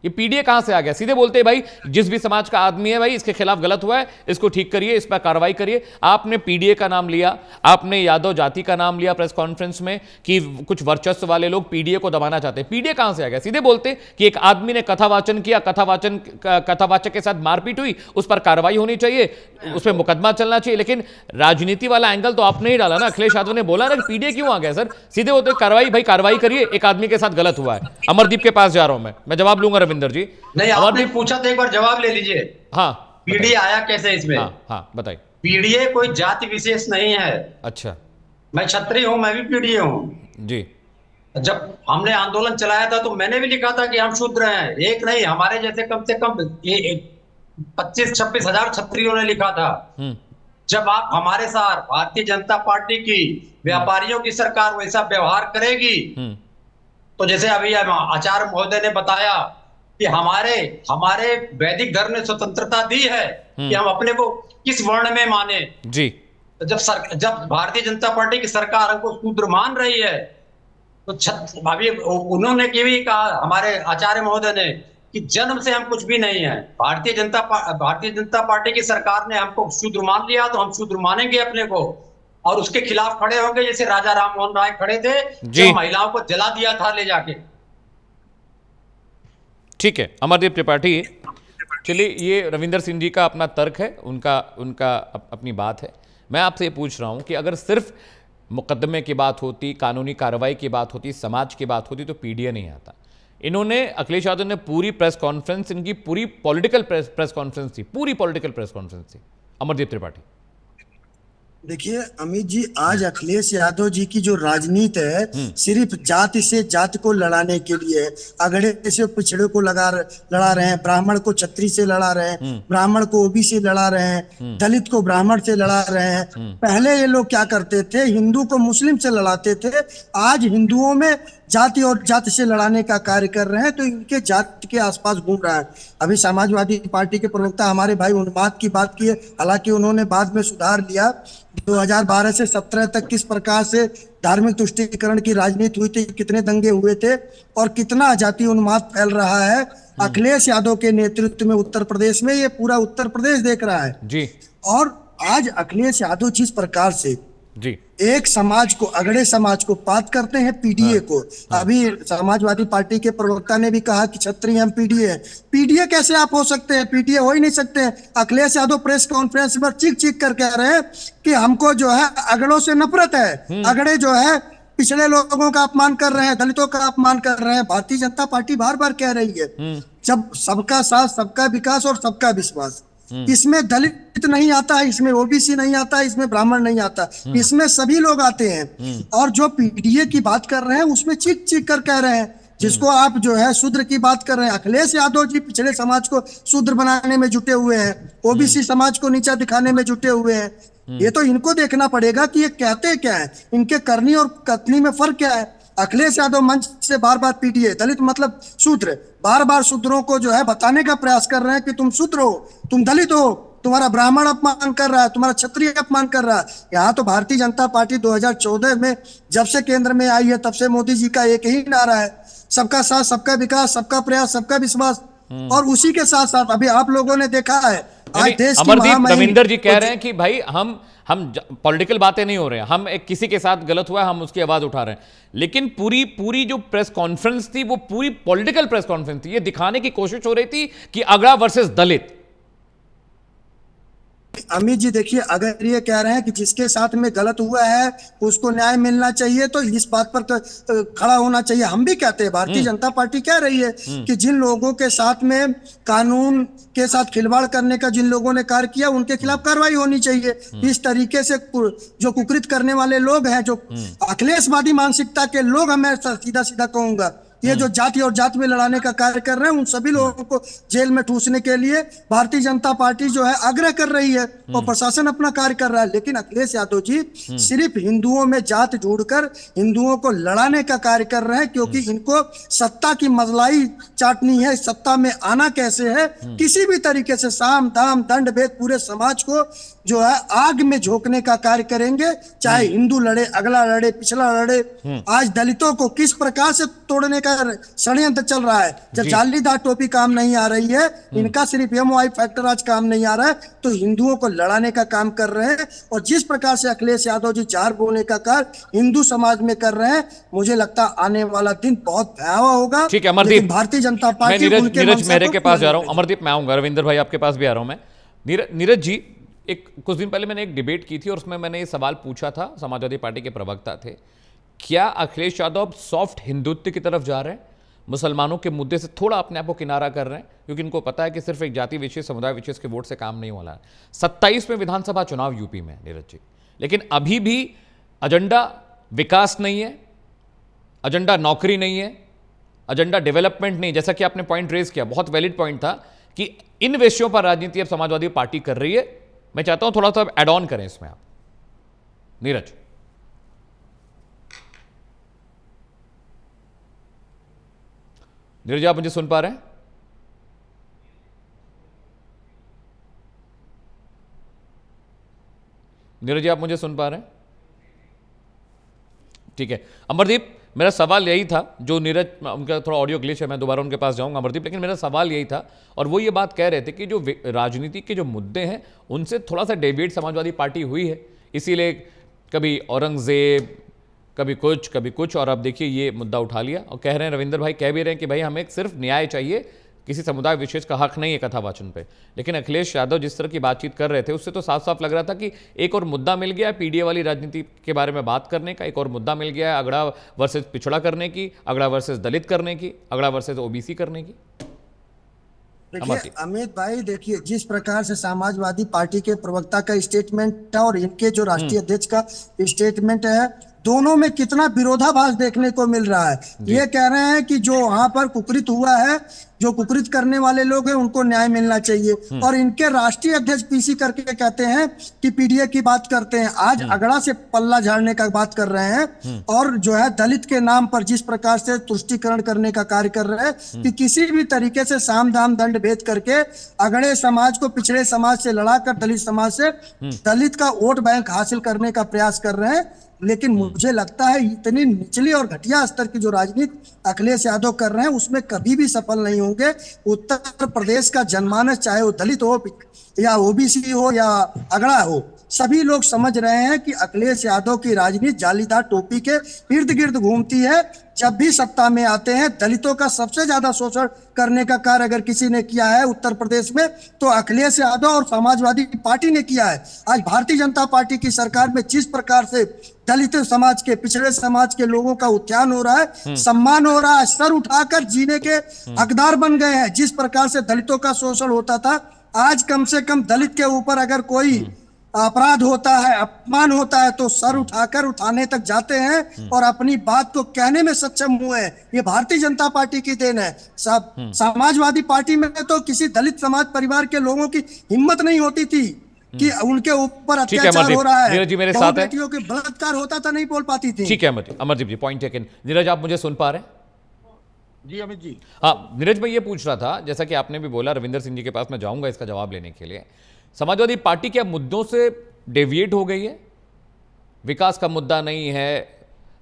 ये पीडीए कहां से आ गया? सीधे बोलते हैं भाई जिस भी समाज का आदमी है भाई इसके खिलाफ गलत हुआ है, इसको ठीक करिए, इस पर कार्रवाई करिए। आपने पीडीए का नाम लिया, आपने यादव जाति का नाम लिया प्रेस कॉन्फ्रेंस में कि कुछ वर्चस्व वाले लोग पीडीए को दबाना चाहते हैं। पीडीए कहां से आ गया? सीधे बोलते कि एक आदमी ने कथावाचन किया, कथावाचक के साथ मारपीट हुई, उस पर कार्रवाई होनी चाहिए, उस पर मुकदमा चलना चाहिए। लेकिन राजनीति वाला एंगल तो आपने ही डाला ना। अखिलेश यादव ने बोला ना कि पीडीए क्यों आ गया सर? सीधे होते कार्रवाई, भाई कार्रवाई करिए, एक आदमी के साथ गलत हुआ है। अमरदीप के पास जा रहा हूं मैं जवाब लूंगा रविंदर जी। नहीं, आपने पूछा तो एक बार जवाब ले लीजिए। हाँ, पीडीए आया कैसे इसमें? हाँ बताइए। पीडीए कोई जाति विशेष नहीं है। अच्छा, मैं क्षत्रिय हूं, मैं भी पीडीए हूं जी। जब हमने आंदोलन चलाया था तो मैंने भी लिखा था कि हम शूद्र हैं। एक नहीं, हमारे जैसे कम से कम 25-26 हजार क्षत्रियों ने लिखा था। जब आप हमारे साथ भारतीय जनता पार्टी की व्यापारियों की सरकार वैसा व्यवहार करेगी तो जैसे अभी आचार्य महोदय ने बताया कि हमारे वैदिक धर्म ने स्वतंत्रता दी है कि हम अपने को किस वर्ण में माने जी। जब भारतीय जनता पार्टी की सरकार हमको शूद्र मान रही है तो अभी उन्होंने भी कहा, हमारे आचार्य महोदय ने, कि जन्म से हम कुछ भी नहीं है। भारतीय जनता पार्टी की सरकार ने हमको शूद्र मान लिया तो हम शूद्र मानेंगे अपने को और उसके खिलाफ खड़े होंगे, जैसे राजा राम मोहन राय खड़े थे जो महिलाओं को जला दिया था ले जाके। ठीक है अमरदीप त्रिपाठी, चलिए ये रविंदर सिंह जी का अपना तर्क है, उनका अपनी बात है। मैं आपसे ये पूछ रहा हूं कि अगर सिर्फ मुकदमे की बात होती, कानूनी कार्रवाई की बात होती, समाज की बात होती तो पीडीए नहीं आता। इन्होंने, अखिलेश यादव ने पूरी प्रेस कॉन्फ्रेंस, इनकी पूरी पॉलिटिकल प्रेस कॉन्फ्रेंस थी, पूरी पॉलिटिकल प्रेस कॉन्फ्रेंस थी। अमरदीप त्रिपाठी देखिए अमित जी, आज अखिलेश यादव जी की जो राजनीति है सिर्फ जाति से जाति को लड़ाने के लिए, अगड़े से पिछड़े को लड़ा रहे हैं, ब्राह्मण को क्षत्रिय से लड़ा रहे हैं, ब्राह्मण को ओबीसी लड़ा रहे हैं, दलित को ब्राह्मण से लड़ा रहे हैं। पहले ये लोग क्या करते थे, हिंदू को मुस्लिम से लड़ाते थे। आज हिंदुओं में जाति और जाति से लड़ाने का कार्य कर रहे हैं, तो इनके जाति के आसपास घूम रहा है। अभी समाजवादी पार्टी के प्रवक्ता हमारे भाई उन्माद की बात की है, हालांकि उन्होंने बाद में सुधार लिया। 2012 से 17 तक किस प्रकार से धार्मिक तुष्टीकरण की राजनीति हुई थी, कितने दंगे हुए थे और कितना जाति उन्माद फैल रहा है अखिलेश यादव के नेतृत्व में उत्तर प्रदेश में। ये पूरा उत्तर प्रदेश देख रहा है जी। और आज अखिलेश यादव जिस प्रकार से जी एक समाज को, अगड़े समाज को बात करते हैं पीडीए को। अभी समाजवादी पार्टी के प्रवक्ता ने भी कहा कि क्षत्रिय हम पीडीए है। पीडीए कैसे आप हो सकते हैं? पीडीए हो ही नहीं सकते हैं। अखिलेश यादव प्रेस कॉन्फ्रेंस में चीख कर कह रहे हैं कि हमको जो है अगड़ों से नफरत है, अगड़े जो है पिछड़े लोगों का अपमान कर रहे हैं, दलितों का अपमान कर रहे हैं। भारतीय जनता पार्टी बार बार कह रही है जब सबका साथ, सबका विकास और सबका विश्वास, इसमें दलित नहीं आता है, इसमें ओबीसी नहीं आता है, इसमें ब्राह्मण नहीं आता, इसमें सभी लोग आते हैं। और जो पीडीए की बात कर रहे हैं उसमें चीख कर कह रहे हैं, जिसको आप जो है शूद्र की बात कर रहे हैं। अखिलेश यादव जी पिछड़े समाज को शूद्र बनाने में जुटे हुए हैं, ओबीसी समाज को नीचा दिखाने में जुटे हुए हैं। ये तो इनको देखना पड़ेगा कि ये कहते क्या है, इनके करनी और कथनी में फर्क क्या है। अखिलेश यादव मंच से बार बार पीडीए, दलित मतलब शूद्र, बार बार शूद्रों को जो है बताने का प्रयास कर रहे हैं कि तुम शूद्र हो, तुम दलित हो, तुम्हारा ब्राह्मण अपमान कर रहा है, तुम्हारा क्षत्रिय अपमान कर रहा है। यहाँ तो भारतीय जनता पार्टी 2014 में जब से केंद्र में आई है तब से मोदी जी का एक ही नारा है, सबका साथ, सबका विकास, सबका प्रयास, सबका विश्वास। और उसी के साथ साथ अभी आप लोगों ने देखा है आज देश की अमरदीप रविंदर जी कह रहे हैं कि भाई हम पॉलिटिकल बातें नहीं हो रहे हैं, हम एक किसी के साथ गलत हुआ है हम उसकी आवाज उठा रहे हैं। लेकिन पूरी जो प्रेस कॉन्फ्रेंस थी वो पूरी पॉलिटिकल प्रेस कॉन्फ्रेंस थी। ये दिखाने की कोशिश हो रही थी कि अगड़ा वर्सेस दलित। अमित जी देखिए, अगर ये कह रहे हैं कि जिसके साथ में गलत हुआ है उसको न्याय मिलना चाहिए तो इस बात पर तो खड़ा होना चाहिए। हम भी कहते हैं, भारतीय जनता पार्टी कह रही है कि जिन लोगों के साथ में कानून के साथ खिलवाड़ करने का जिन लोगों ने कार्य किया उनके खिलाफ कार्रवाई होनी चाहिए। इस तरीके से जो कुकृत करने वाले लोग हैं, जो अखिलेशवादी मानसिकता के लोग, मैं सीधा सीधा कहूंगा, ये जो जाति और जाति में लड़ाने का कार्य कर रहे हैं, उन सभी लोगों को जेल में ठूसने के लिए भारतीय जनता पार्टी जो है आग्रह कर रही है और प्रशासन अपना कार्य कर रहा है। लेकिन अखिलेश यादव जी सिर्फ हिंदुओं में जात जोड़कर हिंदुओं को लड़ाने का कार्य कर रहे हैं, क्योंकि इनको सत्ता की मजलाई चाटनी है। सत्ता में आना कैसे है, किसी भी तरीके से साम दाम दंड भेद पूरे समाज को जो है आग में झोंकने का कार्य करेंगे, चाहे हिंदू लड़े, अगला लड़े, पिछला लड़े। आज दलितों को किस प्रकार से तोड़ने का अंदर षड्यंत्र चल रहा है। जब जालीदार टोपी काम नहीं आ रही है, इनका सिर्फ MOI फैक्टर आज काम नहीं आ रहा है, तो हिंदुओं को लड़ाने का काम कर रहे हैं। और जिस प्रकार से अखिलेश यादव जी जार बोने का कार्य हिंदू समाज में कर रहे हैं, मुझे लगता है आने वाला दिन बहुत भयावह होगा। ठीक है अमरदीप, भारतीय जनता पार्टी नीरज मेहरे के पास जा रहा हूं। अमरदीप मैं आऊंगा, रविंदर भाई आपके पास भी आ रहा हूं मैं। नीरज जी, कुछ दिन पहले मैंने एक डिबेट की थी और उसमें मैंने ये सवाल पूछा था, समाजवादी पार्टी के प्रवक्ता थे, क्या अखिलेश यादव सॉफ्ट हिंदुत्व की तरफ जा रहे हैं, मुसलमानों के मुद्दे से थोड़ा अपने आप को किनारा कर रहे हैं, क्योंकि इनको पता है कि सिर्फ एक जाति विशेष, समुदाय विशेष के वोट से काम नहीं वाला है। 27 में विधानसभा चुनाव यूपी में, नीरज जी, लेकिन अभी भी एजेंडा विकास नहीं है, एजेंडा नौकरी नहीं है, एजेंडा डेवलपमेंट नहीं। जैसा कि आपने पॉइंट रेज किया, बहुत वैलिड पॉइंट था कि इन विषयों पर राजनीति अब समाजवादी पार्टी कर रही है। मैं चाहता हूं थोड़ा सा एड ऑन करें इसमें आप, नीरज। नीरज आप मुझे सुन पा रहे हैं? नीरज जी आप मुझे सुन पा रहे हैं? ठीक है अमरदीप, मेरा सवाल यही था, जो नीरज, उनका थोड़ा ऑडियो ग्लिच है, मैं दोबारा उनके पास जाऊंगा अमरदीप, लेकिन मेरा सवाल यही था और वो ये बात कह रहे थे कि जो राजनीति के जो मुद्दे हैं उनसे थोड़ा सा डेविएट समाजवादी पार्टी हुई है, इसीलिए कभी औरंगजेब, कभी कुछ, और अब देखिए ये मुद्दा उठा लिया। और कह रहे हैं, रविंदर भाई कह भी रहे हैं कि भाई हमें सिर्फ न्याय चाहिए, किसी समुदाय विशेष का हक नहीं है कथावाचन पे। लेकिन अखिलेश यादव जिस तरह की बातचीत कर रहे थे, उससे तो साफ साफ लग रहा था कि एक और मुद्दा मिल गया है पीडीए वाली राजनीति के बारे में बात करने का, एक और मुद्दा मिल गया है अगड़ा वर्सेस पिछड़ा करने की, अगड़ा वर्सेस दलित करने की, अगड़ा वर्सेस ओबीसी करने की। देखिए अमित भाई, देखिए जिस प्रकार से समाजवादी पार्टी के प्रवक्ता का स्टेटमेंट था और इनके जो राष्ट्रीय अध्यक्ष का स्टेटमेंट है, दोनों में कितना विरोधाभास देखने को मिल रहा है। ये कह रहे हैं कि जो वहां पर कुकृत हुआ है, जो कुकृत करने वाले लोग हैं उनको न्याय मिलना चाहिए, और इनके राष्ट्रीय अध्यक्ष पीसी करके कहते हैं कि पीडीए की बात करते हैं। आज अगड़ा से पल्ला झाड़ने का बात कर रहे हैं और जो है दलित के नाम पर जिस प्रकार से तुष्टीकरण करने का कार्य कर रहे हैं कि किसी भी तरीके से साम दाम दंड भेद करके अगड़े समाज को पिछड़े समाज से लड़ाकर दलित समाज से दलित का वोट बैंक हासिल करने का प्रयास कर रहे हैं। लेकिन मुझे लगता है इतनी निचली और घटिया स्तर की जो राजनीति अखिलेश यादव कर रहे हैं उसमें कभी भी सफल नहीं होंगे। उत्तर प्रदेश का जनमानस, चाहे वो दलित हो या ओबीसी हो या अगड़ा हो, सभी लोग समझ रहे हैं कि अखिलेश यादव की राजनीति जालीदार टोपी के इर्द गिर्द घूमती है। जब भी सत्ता में आते हैं, दलितों का सबसे ज्यादा शोषण करने का कार्य अगर किसी ने किया है उत्तर प्रदेश में तो अखिलेश यादव और समाजवादी पार्टी ने किया है। आज भारतीय जनता पार्टी की सरकार में जिस प्रकार से दलित समाज के, पिछड़े समाज के लोगों का उत्थान हो रहा है, सम्मान हो रहा है, सर उठाकर जीने के हकदार बन गए हैं। जिस प्रकार से दलितों का शोषण होता था, आज कम से कम दलित के ऊपर अगर कोई अपराध होता है, अपमान होता है, तो सर उठाकर उठाने तक जाते हैं और अपनी बात को कहने में सक्षम हुए हैं। ये भारतीय जनता पार्टी की देन है। सब समाजवादी पार्टी में तो किसी दलित समाज परिवार के लोगों की हिम्मत नहीं होती थी कि उनके ऊपर अत्याचार हो रहा है, नीरज जी मेरे साथ है, बेटियों के बलात्कार होता था, नहीं बोल पाती थी। ठीक है अमरदीप जी, पॉइंट टेकन। नीरज आप मुझे सुन पा रहे हैं? जी अमित जी। हाँ नीरज भाई, ये पूछ रहा था, जैसा कि आपने भी बोला, रविंदर सिंह जी के पास मैं जाऊंगा इसका जवाब लेने के लिए। समाजवादी पार्टी क्या मुद्दों से डेविएट हो गई है? विकास का मुद्दा नहीं है,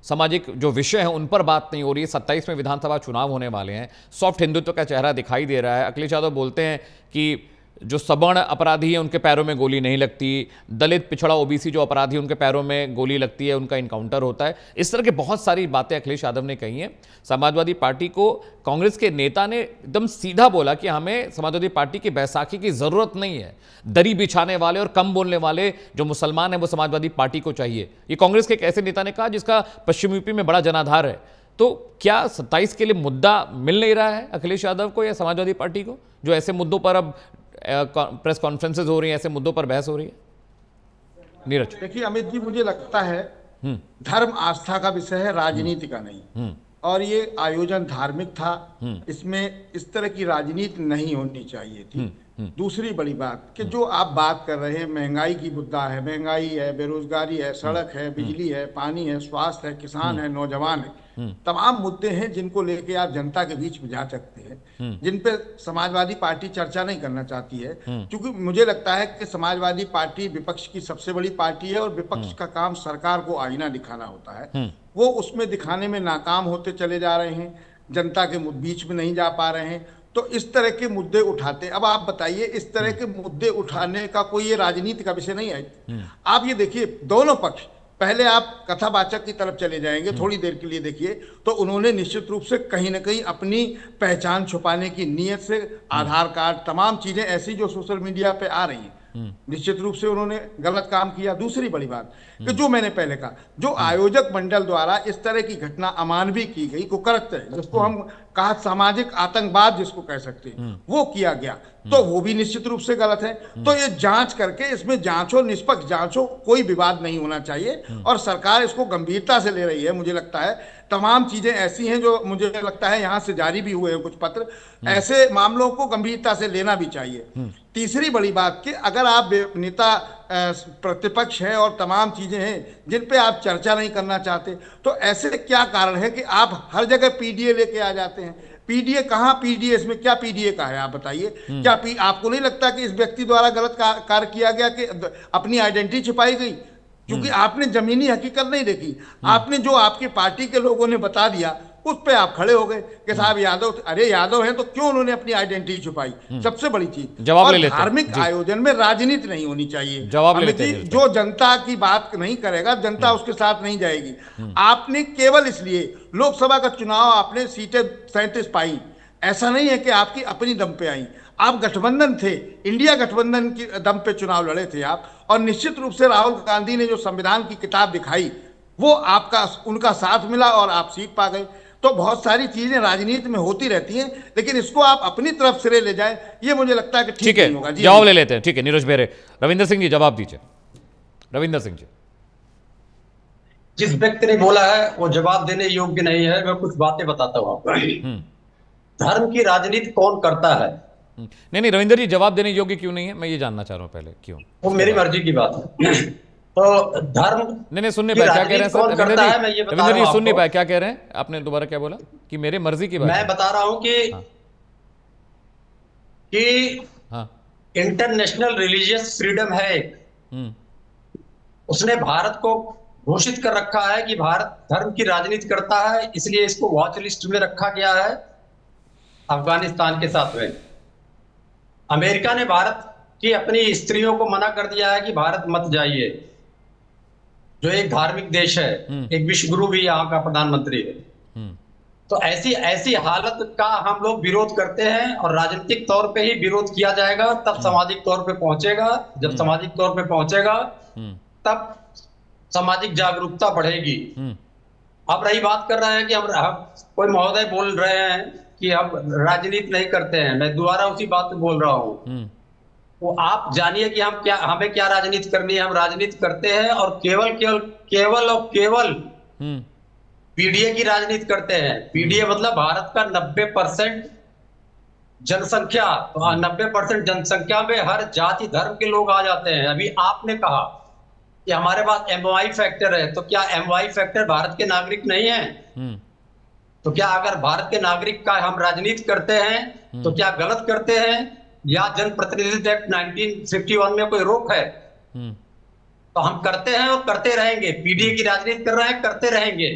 सामाजिक जो विषय हैं उन पर बात नहीं हो रही है। 27 में विधानसभा चुनाव होने वाले हैं, सॉफ्ट हिंदुत्व का चेहरा दिखाई दे रहा है। अखिलेश यादव बोलते हैं कि जो सवर्ण अपराधी हैं उनके पैरों में गोली नहीं लगती, दलित, पिछड़ा, ओबीसी जो अपराधी उनके पैरों में गोली लगती है, उनका इनकाउंटर होता है। इस तरह की बहुत सारी बातें अखिलेश यादव ने कही हैं। समाजवादी पार्टी को कांग्रेस के नेता ने एकदम सीधा बोला कि हमें समाजवादी पार्टी की बैसाखी की जरूरत नहीं है, दरी बिछाने वाले और कम बोलने वाले जो मुसलमान हैं वो समाजवादी पार्टी को चाहिए। ये कांग्रेस के एक ऐसे नेता ने कहा जिसका पश्चिम यूपी में बड़ा जनाधार है। तो क्या 27 के लिए मुद्दा मिल नहीं रहा है अखिलेश यादव को या समाजवादी पार्टी को, जो ऐसे मुद्दों पर अब प्रेस कॉन्फ्रेंसेस हो रही हैं, ऐसे मुद्दों पर बहस हो रही है? नीरज देखिए अमित जी, मुझे लगता है धर्म आस्था का विषय है, राजनीति का नहीं। और ये आयोजन धार्मिक था, इसमें इस तरह की राजनीति नहीं होनी चाहिए थी। दूसरी बड़ी बात कि जो आप बात कर रहे हैं, महंगाई की मुद्दा है, महंगाई है, बेरोजगारी है, सड़क है, बिजली है, पानी है, स्वास्थ्य है, किसान है, नौजवान है, तमाम मुद्दे हैं जिनको लेके आप जनता के बीच में जा सकते हैं, जिन पे समाजवादी पार्टी चर्चा नहीं करना चाहती है। क्योंकि मुझे लगता है कि समाजवादी पार्टी विपक्ष की सबसे बड़ी पार्टी है और विपक्ष का काम सरकार को आईना दिखाना होता है। वो उसमें दिखाने में नाकाम होते चले जा रहे हैं। जनता के बीच में नहीं जा पा रहे हैं, तो इस तरह के मुद्दे उठाते। अब आप बताइए, इस तरह के मुद्दे उठाने का कोई ये राजनीति का विषय नहीं है। आप ये देखिए दोनों पक्ष, पहले आप कथावाचक की तरफ चले जाएंगे थोड़ी देर के लिए देखिए, तो उन्होंने निश्चित रूप से कहीं ना कहीं अपनी पहचान छुपाने की नीयत से आधार कार्ड, तमाम चीजें ऐसी जो सोशल मीडिया पे आ रही हैं, निश्चित रूप से उन्होंने गलत काम किया। दूसरी बड़ी बात कि जो मैंने पहले कहा, जो आयोजक मंडल द्वारा इस तरह की घटना अमानवीय की गई, कुकर्त है, जिसको हम कहा सामाजिक आतंकवाद जिसको कह सकते हैं, वो किया गया, तो वो भी निश्चित रूप से गलत है। तो ये जांच करके इसमें जांच हो, निष्पक्ष जांच हो, कोई विवाद नहीं होना चाहिए, और सरकार इसको गंभीरता से ले रही है। मुझे लगता है तमाम चीजें ऐसी हैं जो मुझे लगता है यहां से जारी भी हुए हैं कुछ पत्र, ऐसे मामलों को गंभीरता से लेना भी चाहिए। तीसरी बड़ी बात कि अगर आप नेता प्रतिपक्ष है और तमाम चीजें हैं जिन पे आप चर्चा नहीं करना चाहते, तो ऐसे क्या कारण है कि आप हर जगह पीडीए लेके आ जाते हैं? पीडीए कहाँ, पीडीए इसमें क्या पीडीए का है? आप बताइए, क्या आपको नहीं लगता कि इस व्यक्ति द्वारा गलत कार्य किया गया, कि अपनी आइडेंटिटी छिपाई गई? क्योंकि आपने जमीनी हकीकत नहीं देखी, आपने जो आपकी पार्टी के लोगों ने बता दिया उस पे आप खड़े हो गए कि साहब यादव, अरे यादव हैं तो क्यों उन्होंने अपनी आइडेंटिटी छुपाई? सबसे बड़ी चीज। जवाब ले लेते हैं। धार्मिक आयोजन में राजनीति नहीं होनी चाहिए। जवाब ले लेते हैं। जो जनता की बात नहीं करेगा, जनता उसके साथ नहीं जाएगी। आपने केवल इसलिए लोकसभा का चुनाव आपने सीटें 37 पाई, ऐसा नहीं है कि आपकी अपनी दम पे आई। आप गठबंधन थे, इंडिया गठबंधन की दम पे चुनाव लड़े थे आप, और निश्चित रूप से राहुल गांधी ने जो संविधान की किताब दिखाई, वो आपका उनका साथ मिला और आप सीट पा गए। तो बहुत सारी चीजें राजनीति में होती रहती हैं, लेकिन इसको आप अपनी तरफ सिरे ले जाएं, ये मुझे लगता है कि ठीक नहीं होगा। जवाब ले लेते हैं। ठीक है नीरज बेरे। रविंदर सिंह जी जवाब दीजिए। रविंदर सिंह जी, जिस व्यक्ति ने बोला है वो जवाब देने योग्य नहीं है। मैं कुछ बातें बताता हूँ आपको। धर्म की राजनीति कौन करता है? नहीं रविंदर जी, जवाब देने योग्य क्यों नहीं है, मैं ये जानना चाह रहा हूं पहले, क्यों? वो मेरी मर्जी की बात है। तो धर्म नहीं सुनने पाए क्या कह रहे हैं सर? रविंदर जी सुन नहीं पाए क्या कह रहे हैं? आपने दोबारा क्या बोला कि मेरे मर्जी की बात? मैं बता रहा हूं कि इंटरनेशनल रिलीजियस फ्रीडम है एक, उसने भारत को घोषित कर रखा है कि भारत धर्म की राजनीति करता है, इसलिए इसको वॉच लिस्ट में रखा गया है अफगानिस्तान के साथ में। अमेरिका ने भारत की अपनी स्त्रियों को मना कर दिया है कि भारत मत जाइए, जो एक धार्मिक देश है, एक विश्व गुरु भी यहाँ का प्रधानमंत्री है। तो ऐसी हालत का हम लोग विरोध करते हैं, और राजनीतिक तौर पे ही विरोध किया जाएगा, तब सामाजिक तौर पे पहुंचेगा। जब सामाजिक तौर पे पहुंचेगा तब सामाजिक जागरूकता बढ़ेगी। अब रही बात कर रहे हैं कि हम कोई महोदय बोल रहे हैं कि हम राजनीति नहीं करते हैं, मैं दोबारा उसी बात पे बोल रहा हूँ। वो आप जानिए कि हमें क्या राजनीति करनी है। हम राजनीति करते हैं और केवल पीडीए की राजनीति करते हैं। पीडीए मतलब भारत का 90% जनसंख्या, 90% जनसंख्या में हर जाति धर्म के लोग आ जाते हैं। अभी आपने कहा कि हमारे पास एमवाई फैक्टर है, तो क्या एमवाई फैक्टर भारत के नागरिक नहीं है? तो क्या अगर भारत के नागरिक का हम राजनीति करते हैं तो क्या गलत करते हैं, या जनप्रतिनिधित्व एक्ट 1951 में कोई रोक है? तो हम करते हैं और करते रहेंगे। पीडीए की राजनीति कर रहे हैं, करते रहेंगे।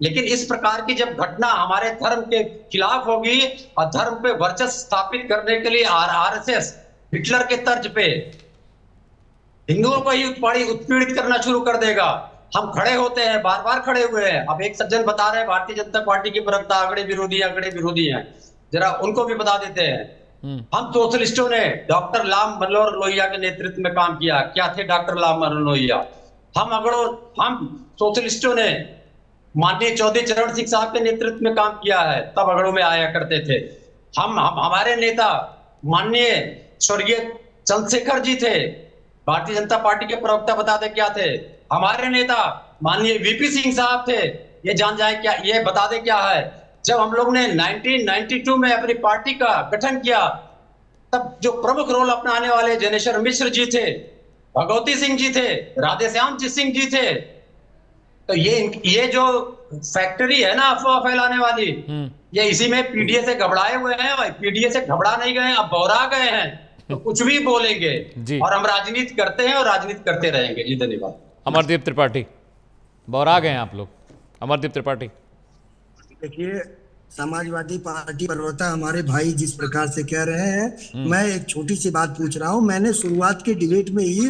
लेकिन इस प्रकार की जब घटना हमारे धर्म के खिलाफ होगी और धर्म पे वर्चस्व स्थापित करने के लिए आरएसएस हिटलर के तर्ज पे हिंदुओं को ही उत्पीड़ित करना शुरू कर देगा। हम खड़े होते हैं, बार बार खड़े हुए हैं। अब एक सज्जन बता रहे हैं भारतीय जनता पार्टी के प्रवक्ता आंकड़े विरोधी हैं, जरा उनको भी बता देते हैं। हम सोशलिस्टों ने डॉक्टर लाल मनोहर लोहिया के नेतृत्व में काम किया। क्या थे डॉक्टर लाल मनोहर लोहिया? हम सोशलिस्टों ने माननीय चौधरी चरण सिंह साहब के नेतृत्व में काम किया है, तब अगड़ों में आया करते थे। हमारे नेता माननीय स्वर्गीय चंद्रशेखर जी थे, भारतीय जनता पार्टी के प्रवक्ता बता दे क्या थे। हमारे नेता माननीय वीपी सिंह साहब थे, ये जान जाए क्या, ये बता दे क्या है। जब हम लोग ने 1992 में अपनी पार्टी का गठन किया, तब जो प्रमुख रोल अपनाने वाले जनेश्वर मिश्र जी थे, भगवती सिंह जी थे, राधेश्याम सिंह जी थे। तो ये जो फैक्ट्री है ना अफवाह फैलाने वाली, ये इसी में पीडीए से घबराए हुए हैं। भाई पीडीए से घबरा नहीं गए, अब बौरा गए हैं, तो कुछ भी बोलेंगे। और हम राजनीति करते हैं और राजनीति करते रहेंगे। जी धन्यवाद। अमरदीप त्रिपाठी, बौरा गए हैं आप लोग। अमरदीप त्रिपाठी, देखिए समाजवादी पार्टी प्रवक्ता हमारे भाई जिस प्रकार से कह रहे हैं, मैं एक छोटी सी बात पूछ रहा हूं। मैंने शुरुआत के डिबेट में ही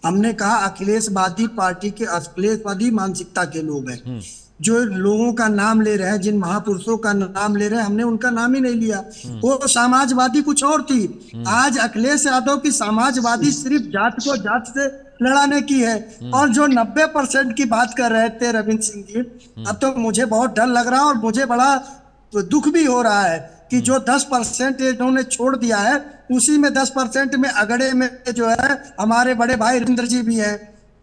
हमने कहा अखिलेशवादी पार्टी के अखिलेशवादी मानसिकता के लोग हैं। जो लोगों का नाम ले रहे हैं, जिन महापुरुषों का नाम ले रहे हैं, हमने उनका नाम ही नहीं लिया। वो समाजवादी कुछ और थी। आज अखिलेश यादव की समाजवादी सिर्फ जात को जात से लड़ाने की है। और जो 90% की बात कर रहे थे रविंद्र सिंह जी, अब तो मुझे बहुत डर लग रहा है और मुझे बड़ा दुख भी हो रहा है कि जो 10% इन्होंने छोड़ दिया है, उसी में 10% में अगड़े में जो है हमारे बड़े भाई रविंद्र जी भी है।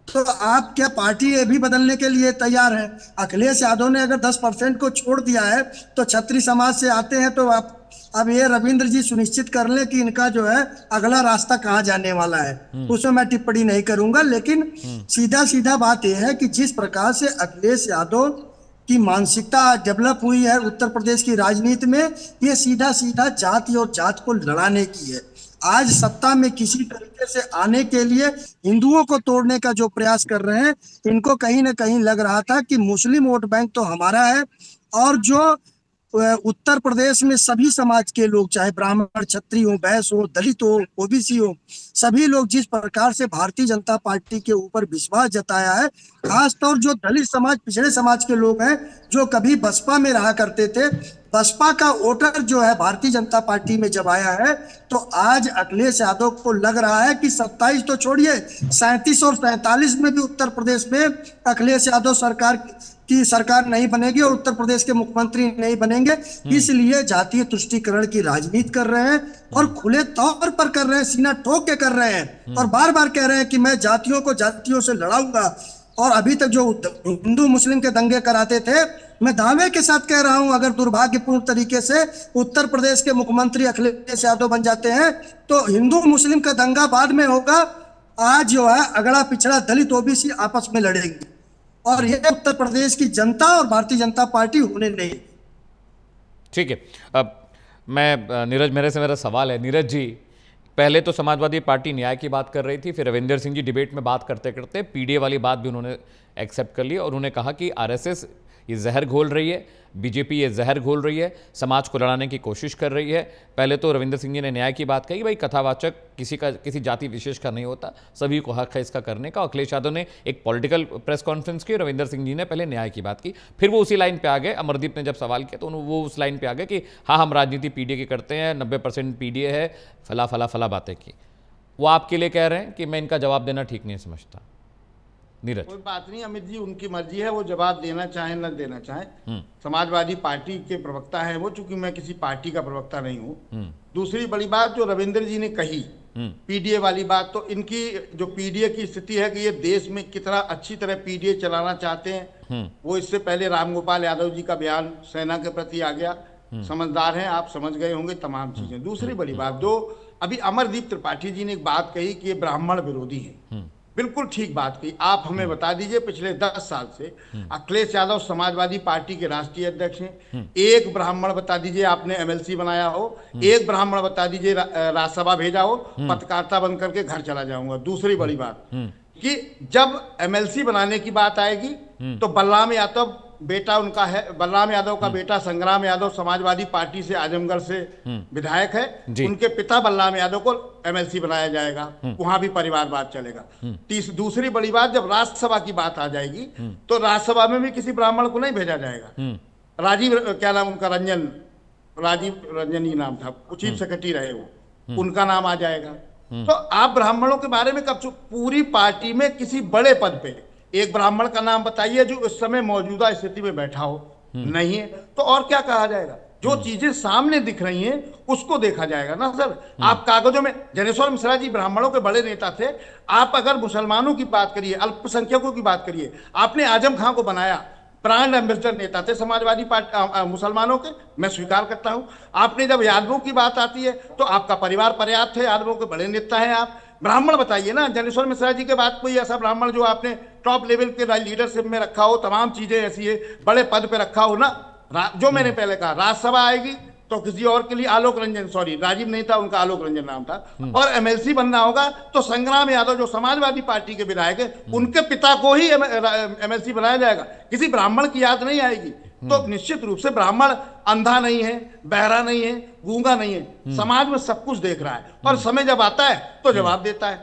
तो आप क्या पार्टी ये भी बदलने के लिए तैयार है? अखिलेश यादव ने अगर 10% को छोड़ दिया है तो क्षत्रिय समाज से आते हैं, तो आप अब ये रविंद्र जी सुनिश्चित कर लें कि इनका जो है अगला रास्ता कहाँ जाने वाला है। उसमें मैं टिप्पणी नहीं करूंगा, लेकिन सीधा सीधा बात यह है कि जिस प्रकार से अखिलेश यादव की मानसिकता डेवलप हुई है उत्तर प्रदेश की राजनीति में, ये सीधा सीधा जाति और जात को लड़ाने की है। आज सत्ता में किसी तरीके से आने के लिए हिंदुओं को तोड़ने का जो प्रयास कर रहे हैं, इनको कहीं ना कहीं लग रहा था कि मुस्लिम वोट बैंक तो हमारा है, और जो उत्तर प्रदेश में सभी समाज के लोग, चाहे ब्राह्मण, क्षत्रिय हो, बैस हो, दलित हो, ओबीसी हो, सभी लोग जिस प्रकार से भारतीय जनता पार्टी के ऊपर विश्वास जताया है, खासतौर जो दलित समाज, पिछड़े समाज के लोग हैं, जो कभी बसपा में रहा करते थे, बसपा का वोटर जो है भारतीय जनता पार्टी में जब आया है, तो आज अखिलेश यादव को लग रहा है कि 27 तो छोड़िए, 37 और 47 में भी उत्तर प्रदेश में अखिलेश यादव की सरकार नहीं बनेगी और उत्तर प्रदेश के मुख्यमंत्री नहीं बनेंगे। इसलिए जातीय तुष्टीकरण की राजनीति कर रहे हैं और खुले तौर पर कर रहे हैं, सीना ठोक के कर रहे हैं, और बार बार कह रहे हैं कि मैं जातियों को जातियों से लड़ाऊंगा। और अभी तक जो हिंदू मुस्लिम के दंगे कराते थे, मैं दावे के साथ कह रहा हूं, अगर दुर्भाग्यपूर्ण तरीके से उत्तर प्रदेश के मुख्यमंत्री अखिलेश यादव बन जाते हैं, तो हिंदू मुस्लिम का दंगा बाद में होगा। आज जो है अगड़ा पिछड़ा दलित ओबीसी आपस में लड़ेंगे, और यह उत्तर प्रदेश की जनता और भारतीय जनता पार्टी होने नहीं। ठीक है, अब मैं नीरज, मेरा सवाल है, नीरज जी, पहले तो समाजवादी पार्टी न्याय की बात कर रही थी, फिर रविंदर सिंह जी डिबेट में बात करते करते पीडीए वाली बात भी उन्होंने एक्सेप्ट कर ली और उन्होंने कहा कि आरएसएस ये जहर घोल रही है, बीजेपी ये जहर घोल रही है, समाज को लड़ाने की कोशिश कर रही है। पहले तो रविंदर सिंह जी ने न्याय की बात कही, भाई कथावाचक किसी जाति विशेष का नहीं होता, सभी को हक है इसका करने का। अखिलेश यादव ने एक पॉलिटिकल प्रेस कॉन्फ्रेंस की, रविंदर सिंह जी ने पहले न्याय की बात की, फिर वो उसी लाइन पे आ गए। अमरदीप ने जब सवाल किया तो वो उस लाइन पे आ गए कि हाँ, हम राजनीति पीडीए की करते हैं, 90% पीडीए है, फला फला फला बातें की। वो आपके लिए कह रहे हैं कि मैं इनका जवाब देना ठीक नहीं समझता। नीरज, कोई बात नहीं अमित जी, उनकी मर्जी है, वो जवाब देना चाहे न देना चाहे। समाजवादी पार्टी के प्रवक्ता है वो, चूंकि मैं किसी पार्टी का प्रवक्ता नहीं हूँ। दूसरी बड़ी बात जो रविंद्र जी ने कही पीडीए वाली बात, तो इनकी जो पीडीए की स्थिति है कि ये देश में कितना अच्छी तरह पीडीए चलाना चाहते हैं, वो इससे पहले रामगोपाल यादव जी का बयान सेना के प्रति आ गया। समझदार हैं आप, समझ गए होंगे तमाम चीजें। दूसरी बड़ी बात जो अभी अमरदीप त्रिपाठी जी ने एक बात कही कि ये ब्राह्मण विरोधी है, बिल्कुल ठीक बात कही। आप हमें बता दीजिए, पिछले 10 साल से अखिलेश यादव समाजवादी पार्टी के राष्ट्रीय अध्यक्ष हैं, एक ब्राह्मण बता दीजिए आपने एमएलसी बनाया हो, एक ब्राह्मण बता दीजिए राज्यसभा भेजा हो, पत्रकारिता बंद करके घर चला जाऊंगा। दूसरी बड़ी बात कि जब एमएलसी बनाने की बात आएगी तो बलराम यादव बेटा उनका है, बलराम यादव का बेटा संग्राम यादव समाजवादी पार्टी से आजमगढ़ से विधायक है, उनके पिता बलराम यादव को एमएलसी बनाया जाएगा, वहां भी परिवारवाद चलेगा। दूसरी बड़ी बात, जब राज्यसभा की बात आ जाएगी तो राज्यसभा में भी किसी ब्राह्मण को नहीं भेजा जाएगा। राजीव, क्या नाम उनका, राजीव रंजन ही नाम था, चीफ सेक्रेटरी रहे वो, उनका नाम आ जाएगा। तो आप ब्राह्मणों के बारे में कब, पूरी पार्टी में किसी बड़े पद पे एक ब्राह्मण का नाम बताइए जो इस समय मौजूदा स्थिति में बैठा हो, नहीं है, तो और क्या कहा जाएगा? जो चीजें सामने दिख रही हैं उसको देखा जाएगा ना सर। आप कागजों में, जनेश्वर मिश्रा जी ब्राह्मणों के बड़े नेता थे, आप अगर मुसलमानों की बात करिए, अल्पसंख्यकों की बात करिए, आपने आजम खां को बनाया, ब्रांड एम्बेसडर नेता थे समाजवादी पार्टी मुसलमानों के, मैं स्वीकार करता हूं। आपने जब यादवों की बात आती है तो आपका परिवार पर्याप्त है, यादवों के बड़े नेता हैं आप। ब्राह्मण बताइए ना, जनेश्वर मिश्रा जी के बाद कोई ऐसा ब्राह्मण जो आपने टॉप लेवल के लीडरशिप में रखा हो, तमाम चीजें ऐसी है, बड़े पद पे रखा हो ना। जो मैंने पहले कहा, राज्यसभा आएगी तो किसी और के लिए आलोक रंजन, सॉरी राजीव नहीं था उनका, आलोक रंजन नाम था, और एमएलसी बनना होगा तो संग्राम यादव जो समाजवादी पार्टी के विधायक है, उनके पिता को ही एमएलसी बनाया जाएगा, किसी ब्राह्मण की याद नहीं आएगी। तो निश्चित रूप से ब्राह्मण अंधा नहीं है, बहरा नहीं है, गूंगा नहीं है, समाज में सब कुछ देख रहा है और समय जब आता है तो जवाब देता है।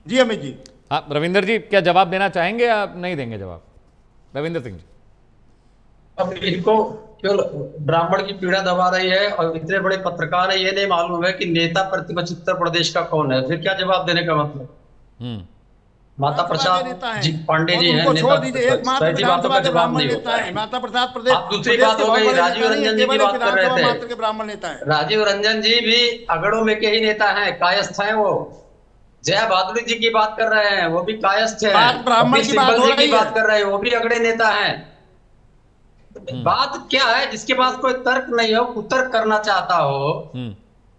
जी अमित जी। हाँ रविंदर जी, क्या जवाब देना चाहेंगे या नहीं देंगे जवाब? रविंदर सिंह जी। अब इनको केवल ब्राह्मण की पीड़ा दबा रही है और इतने बड़े पत्रकार है, ये नहीं मालूम है कि नेता प्रतिपक्ष उत्तर प्रदेश का कौन है, फिर क्या जवाब देने का मतलब? माता प्रसाद जी पांडे जी हैं, छोड़ दीजिए, एकमात्र विधानसभा के ब्राह्मण नेता है माता प्रसाद प्रदेश। आप दूसरी बात हो गई, राजीव रंजन जी की बात कर रहे थे, ब्राह्मण नेता है राजीव रंजन जी भी अगड़ों में के ही नेता हैं, कायस्थ हैं वो। जया बहादुरी जी की बात कर रहे हैं, वो भी कायस्थ हैं। ब्राह्मण की बात कर रहे हैं, वो भी अगड़े नेता हैं। बात क्या है, जिसके पास कोई तर्क नहीं हो, कुतर्क करना चाहता हो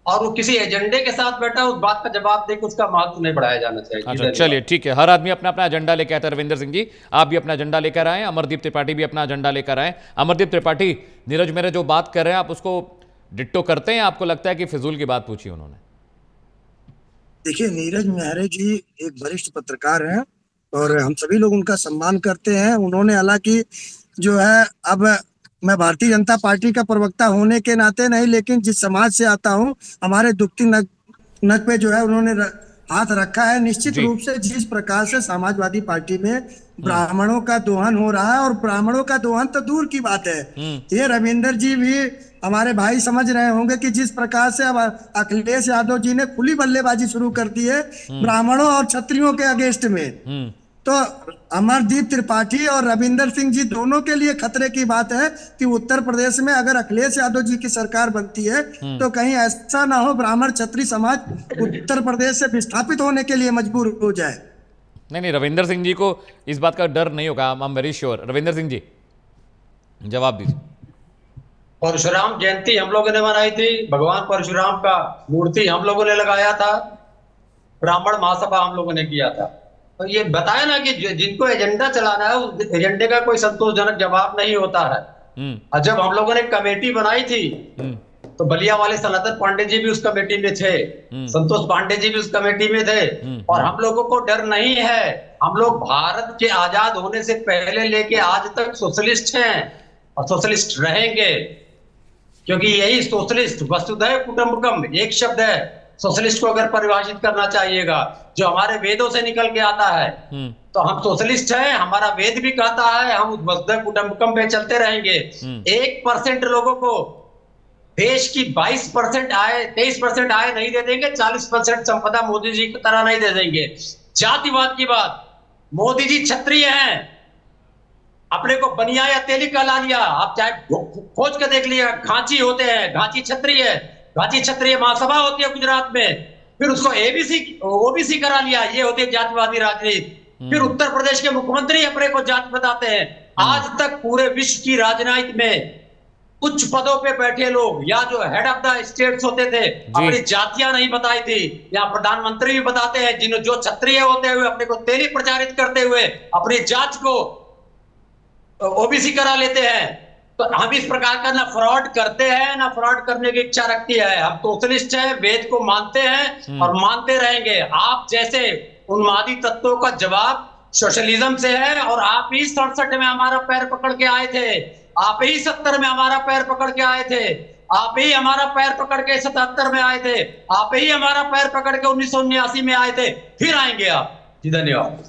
और वो किसी एजेंडे के साथ बैठा, उस बात का जवाब देकर उसका महत्व नहीं बढ़ाया जाना चाहिए। अच्छा चलिए ठीक है, हर आदमी अपना अपना एजेंडा लेकर आता है। रविंदर सिंह जी, आप भी अपना एजेंडा लेकर आए, अमरदीप त्रिपाठी भी अपना एजेंडा लेकर आए। अमरदीप त्रिपाठी, नीरज मेरे जो बात कर रहे हैं आप उसको डिट्टो करते हैं? आपको लगता है कि फिजूल की बात पूछी उन्होंने? देखिए, नीरज मेहरे जी एक वरिष्ठ पत्रकार हैं और हम सभी लोग उनका सम्मान करते हैं। उन्होंने हालांकि जो है, अब मैं भारतीय जनता पार्टी का प्रवक्ता होने के नाते नहीं, लेकिन जिस समाज से आता हूं, हमारे दुखती नक पे जो है उन्होंने हाथ रखा है। निश्चित रूप से जिस प्रकार से समाजवादी पार्टी में ब्राह्मणों का दोहन हो रहा है, और ब्राह्मणों का दोहन तो दूर की बात है, ये रविंदर जी भी हमारे भाई समझ रहे होंगे कि जिस प्रकार से अब अखिलेश यादव जी ने खुली बल्लेबाजी शुरू कर दी है ब्राह्मणों और क्षत्रियों के अगेंस्ट में, तो अमरदीप त्रिपाठी और रविंदर सिंह जी दोनों के लिए खतरे की बात है कि उत्तर प्रदेश में अगर अखिलेश यादव जी की सरकार बनती है तो कहीं ऐसा ना हो ब्राह्मण क्षत्रिय समाज उत्तर प्रदेश से विस्थापित होने के लिए मजबूर हो जाए। नहीं, रविंदर सिंह जी को इस बात का डर नहीं होगा, I am very sure. Ravinder Singh ji जवाब दीजिए। परशुराम जयंती हम लोगों ने मनाई थी, भगवान परशुराम का मूर्ति हम लोगों ने लगाया था, ब्राह्मण महासभा हम लोगों ने किया था। तो ये बताया ना कि जिनको एजेंडा चलाना है उस एजेंडे का कोई संतोषजनक जवाब नहीं होता है। और जब हम लोगों ने कमेटी बनाई थी तो बलिया वाले सनातन पांडे जी भी उस कमेटी में थे, संतोष पांडे जी भी उस कमेटी में थे, और हम लोगों को डर नहीं है। हम लोग भारत के आजाद होने से पहले लेके आज तक सोशलिस्ट हैं और सोशलिस्ट रहेंगे, क्योंकि यही सोशलिस्ट वसुधैव कुटुंबकम एक शब्द है। सोशलिस्ट को अगर परिभाषित करना चाहिएगा जो हमारे वेदों से निकल के आता है, तो हम सोशलिस्ट हैं। हमारा वेद भी कहता है हम वसुधैव कुटुंबकम पे चलते रहेंगे। 1% लोगों को देश की 22% आय 23% आय नहीं दे देंगे, 40% संपदा मोदी जी की तरह नहीं दे देंगे। जातिवाद की बात, मोदी जी क्षत्रिय हैं, अपने को बनिया या तेली कहला लिया, आप चाहे खोज के देख लिया, घांची होते हैं, घांची क्षत्रिय है, घांची क्षत्रिय महासभा होती है गुजरात में, फिर उसको एबीसी ओबीसी करा लिया, ये होती है जातिवादी राजनीति। फिर उत्तर प्रदेश के मुख्यमंत्री अपने को जाति बताते हैं। आज तक पूरे विश्व की राजनीति में उच्च पदों पे बैठे लोग या जो हेड ऑफ द स्टेट्स होते थे अपनी जातियां नहीं बताई थी, या प्रधानमंत्री भी बताते हैं जिन्होंने जो क्षत्रिय होते हुए अपने को तेली प्रचारित करते हुए अपनी जात को ओबीसी करा लेते हैं। तो हम इस प्रकार का ना फ्रॉड करते हैं ना फ्रॉड करने की इच्छा रखती है। हम सोशलिस्ट हैं, वेद को मानते हैं और मानते रहेंगे। आप जैसे उन्मादी तत्वों का जवाब सोशलिज्म से है, और आप ही 67 में हमारा पैर पकड़ के आए थे, आप ही 70 में हमारा पैर पकड़ के आए थे, आप ही हमारा पैर पकड़ के 77 में आए थे, आप ही हमारा पैर पकड़ के 1979 में आए थे, फिर आएंगे आप। जी धन्यवाद।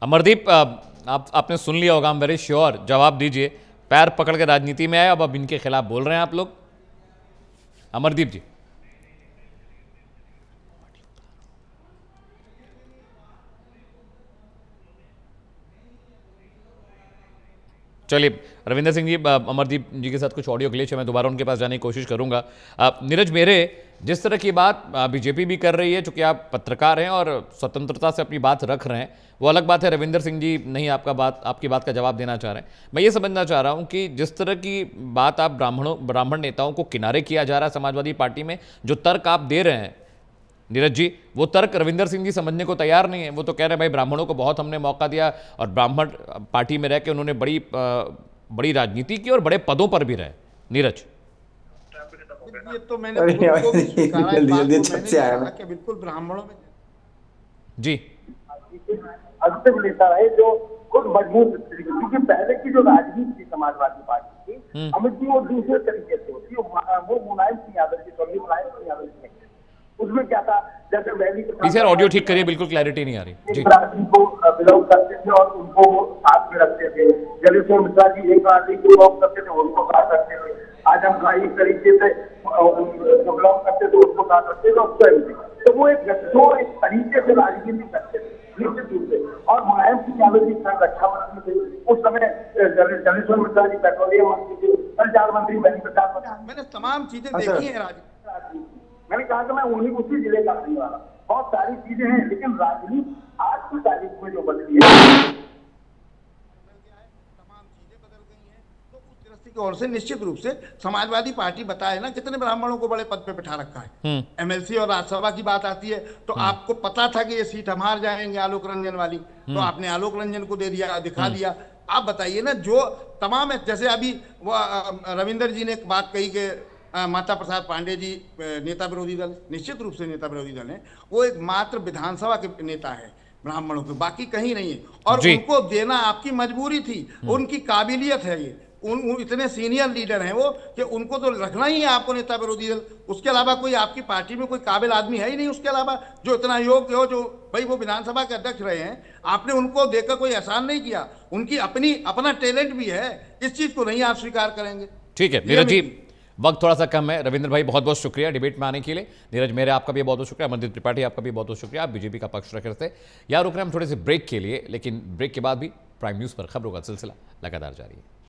अमरदीप, आपने सुन लिया होगा, वेरी श्योर, जवाब दीजिए। पैर पकड़ के राजनीति में आए, अब इनके खिलाफ बोल रहे हैं आप लोग। अमरदीप जी। चलिए रविंदर सिंह जी, अमरदीप जी के साथ कुछ ऑडियो ग्लिच है, मैं दोबारा उनके पास जाने की कोशिश करूंगा। नीरज मेरे, जिस तरह की बात बीजेपी भी कर रही है, चूंकि आप पत्रकार हैं और स्वतंत्रता से अपनी बात रख रहे हैं, वो अलग बात है। रविंदर सिंह जी नहीं आपकी बात का जवाब देना चाह रहे हैं। मैं ये समझना चाह रहा हूं कि जिस तरह की बात आप ब्राह्मण नेताओं को किनारे किया जा रहा है समाजवादी पार्टी में, जो तर्क आप दे रहे हैं नीरज जी, वो तर्क रविंदर सिंह जी समझने को तैयार नहीं है। वो तो कह रहे हैं भाई ब्राह्मणों को बहुत हमने मौका दिया और ब्राह्मण पार्टी में रह के उन्होंने बड़ी राजनीति की और बड़े पदों पर भी रहे। नीरज, ये तो मैंने बिल्कुल ब्राह्मणों में जी अंतिम नेता है जो खुद मजबूत, क्योंकि पहले की जो राजनीति थी समाजवादी पार्टी की अमित जी वो दूसरे तरीके से होती है, वो मुलायम सिंह यादव की सॉरी मुलायम सिंह यादव की। उसमें क्या था, जैसे वैली के सर ऑडियो ठीक करिए, बिल्कुल क्लैरिटी नहीं आ रही जी। को बिलोंग करते थे और उनको साथ में रखते थे। जलेश्वर मिश्रा जी एक आदमी को बिलोंग करते थे, उनको साथ रखते थे। आजम खान इस तरीके से जो बिलोंग करते थे उसको साथ रखते थे। तो वो एक तरीके से राजनीति करते थे निश्चित रूप से। और मुलायम सिंह यादव जी रक्षा मंत्री थे उस समय, जलेश्वर मिश्रा जी पेट्रोलियम मंत्री थे, संचार मंत्री बनी प्रसाद। मैंने तमाम चीजें देखी है राजनीति। मैंने कहा कि मैं उसी जिले का रहने वाला, बहुत सारी चीजें हैं, लेकिन राजनीति आज की तारीख में जो बदली है, तमाम चीजें बदल गई हैं। तो उस दृष्टि की ओर से निश्चित रूप से समाजवादी पार्टी बताए ना कितने ब्राह्मणों को बड़े पद पे बिठा रखा है। एमएलसी और राज्यसभा की बात आती है तो आपको पता था कि ये सीट हम हार जाएंगे आलोक रंजन वाली, तो आपने आलोक रंजन को दे दिया, दिखा दिया। आप बताइए ना, जो तमाम जैसे अभी वो रविंदर जी ने एक बात कही कि माता प्रसाद पांडे जी नेता विरोधी दल, निश्चित रूप से नेता विरोधी दल है, वो एक मात्र विधानसभा के नेता है ब्राह्मणों के, बाकी कहीं नहीं है। और उनको देना आपकी मजबूरी थी, उनकी काबिलियत है ये, इतने सीनियर लीडर हैं वो कि उनको तो रखना ही है आपको नेता विरोधी दल। उसके अलावा कोई आपकी पार्टी में कोई काबिल आदमी है ही नहीं उसके अलावा जो इतना योग्य हो, जो भाई वो विधानसभा के अध्यक्ष रहे हैं। आपने उनको देकर कोई एहसान नहीं किया, उनकी अपना टैलेंट भी है, इस चीज को नहीं आप स्वीकार करेंगे। ठीक है नीरज जी, वक्त थोड़ा सा कम है। रविंद्र भाई बहुत बहुत शुक्रिया डिबेट में आने के लिए। नीरज मेरे आपका भी बहुत बहुत शुक्रिया, अमरदीप त्रिपाठी आपका भी बहुत बहुत शुक्रिया, आप बीजेपी का पक्ष रख रहे थे। यार रुक रहे हम थोड़े से ब्रेक के लिए, लेकिन ब्रेक के बाद भी प्राइम न्यूज़ पर खबरों का सिलसिला लगातार जारी है।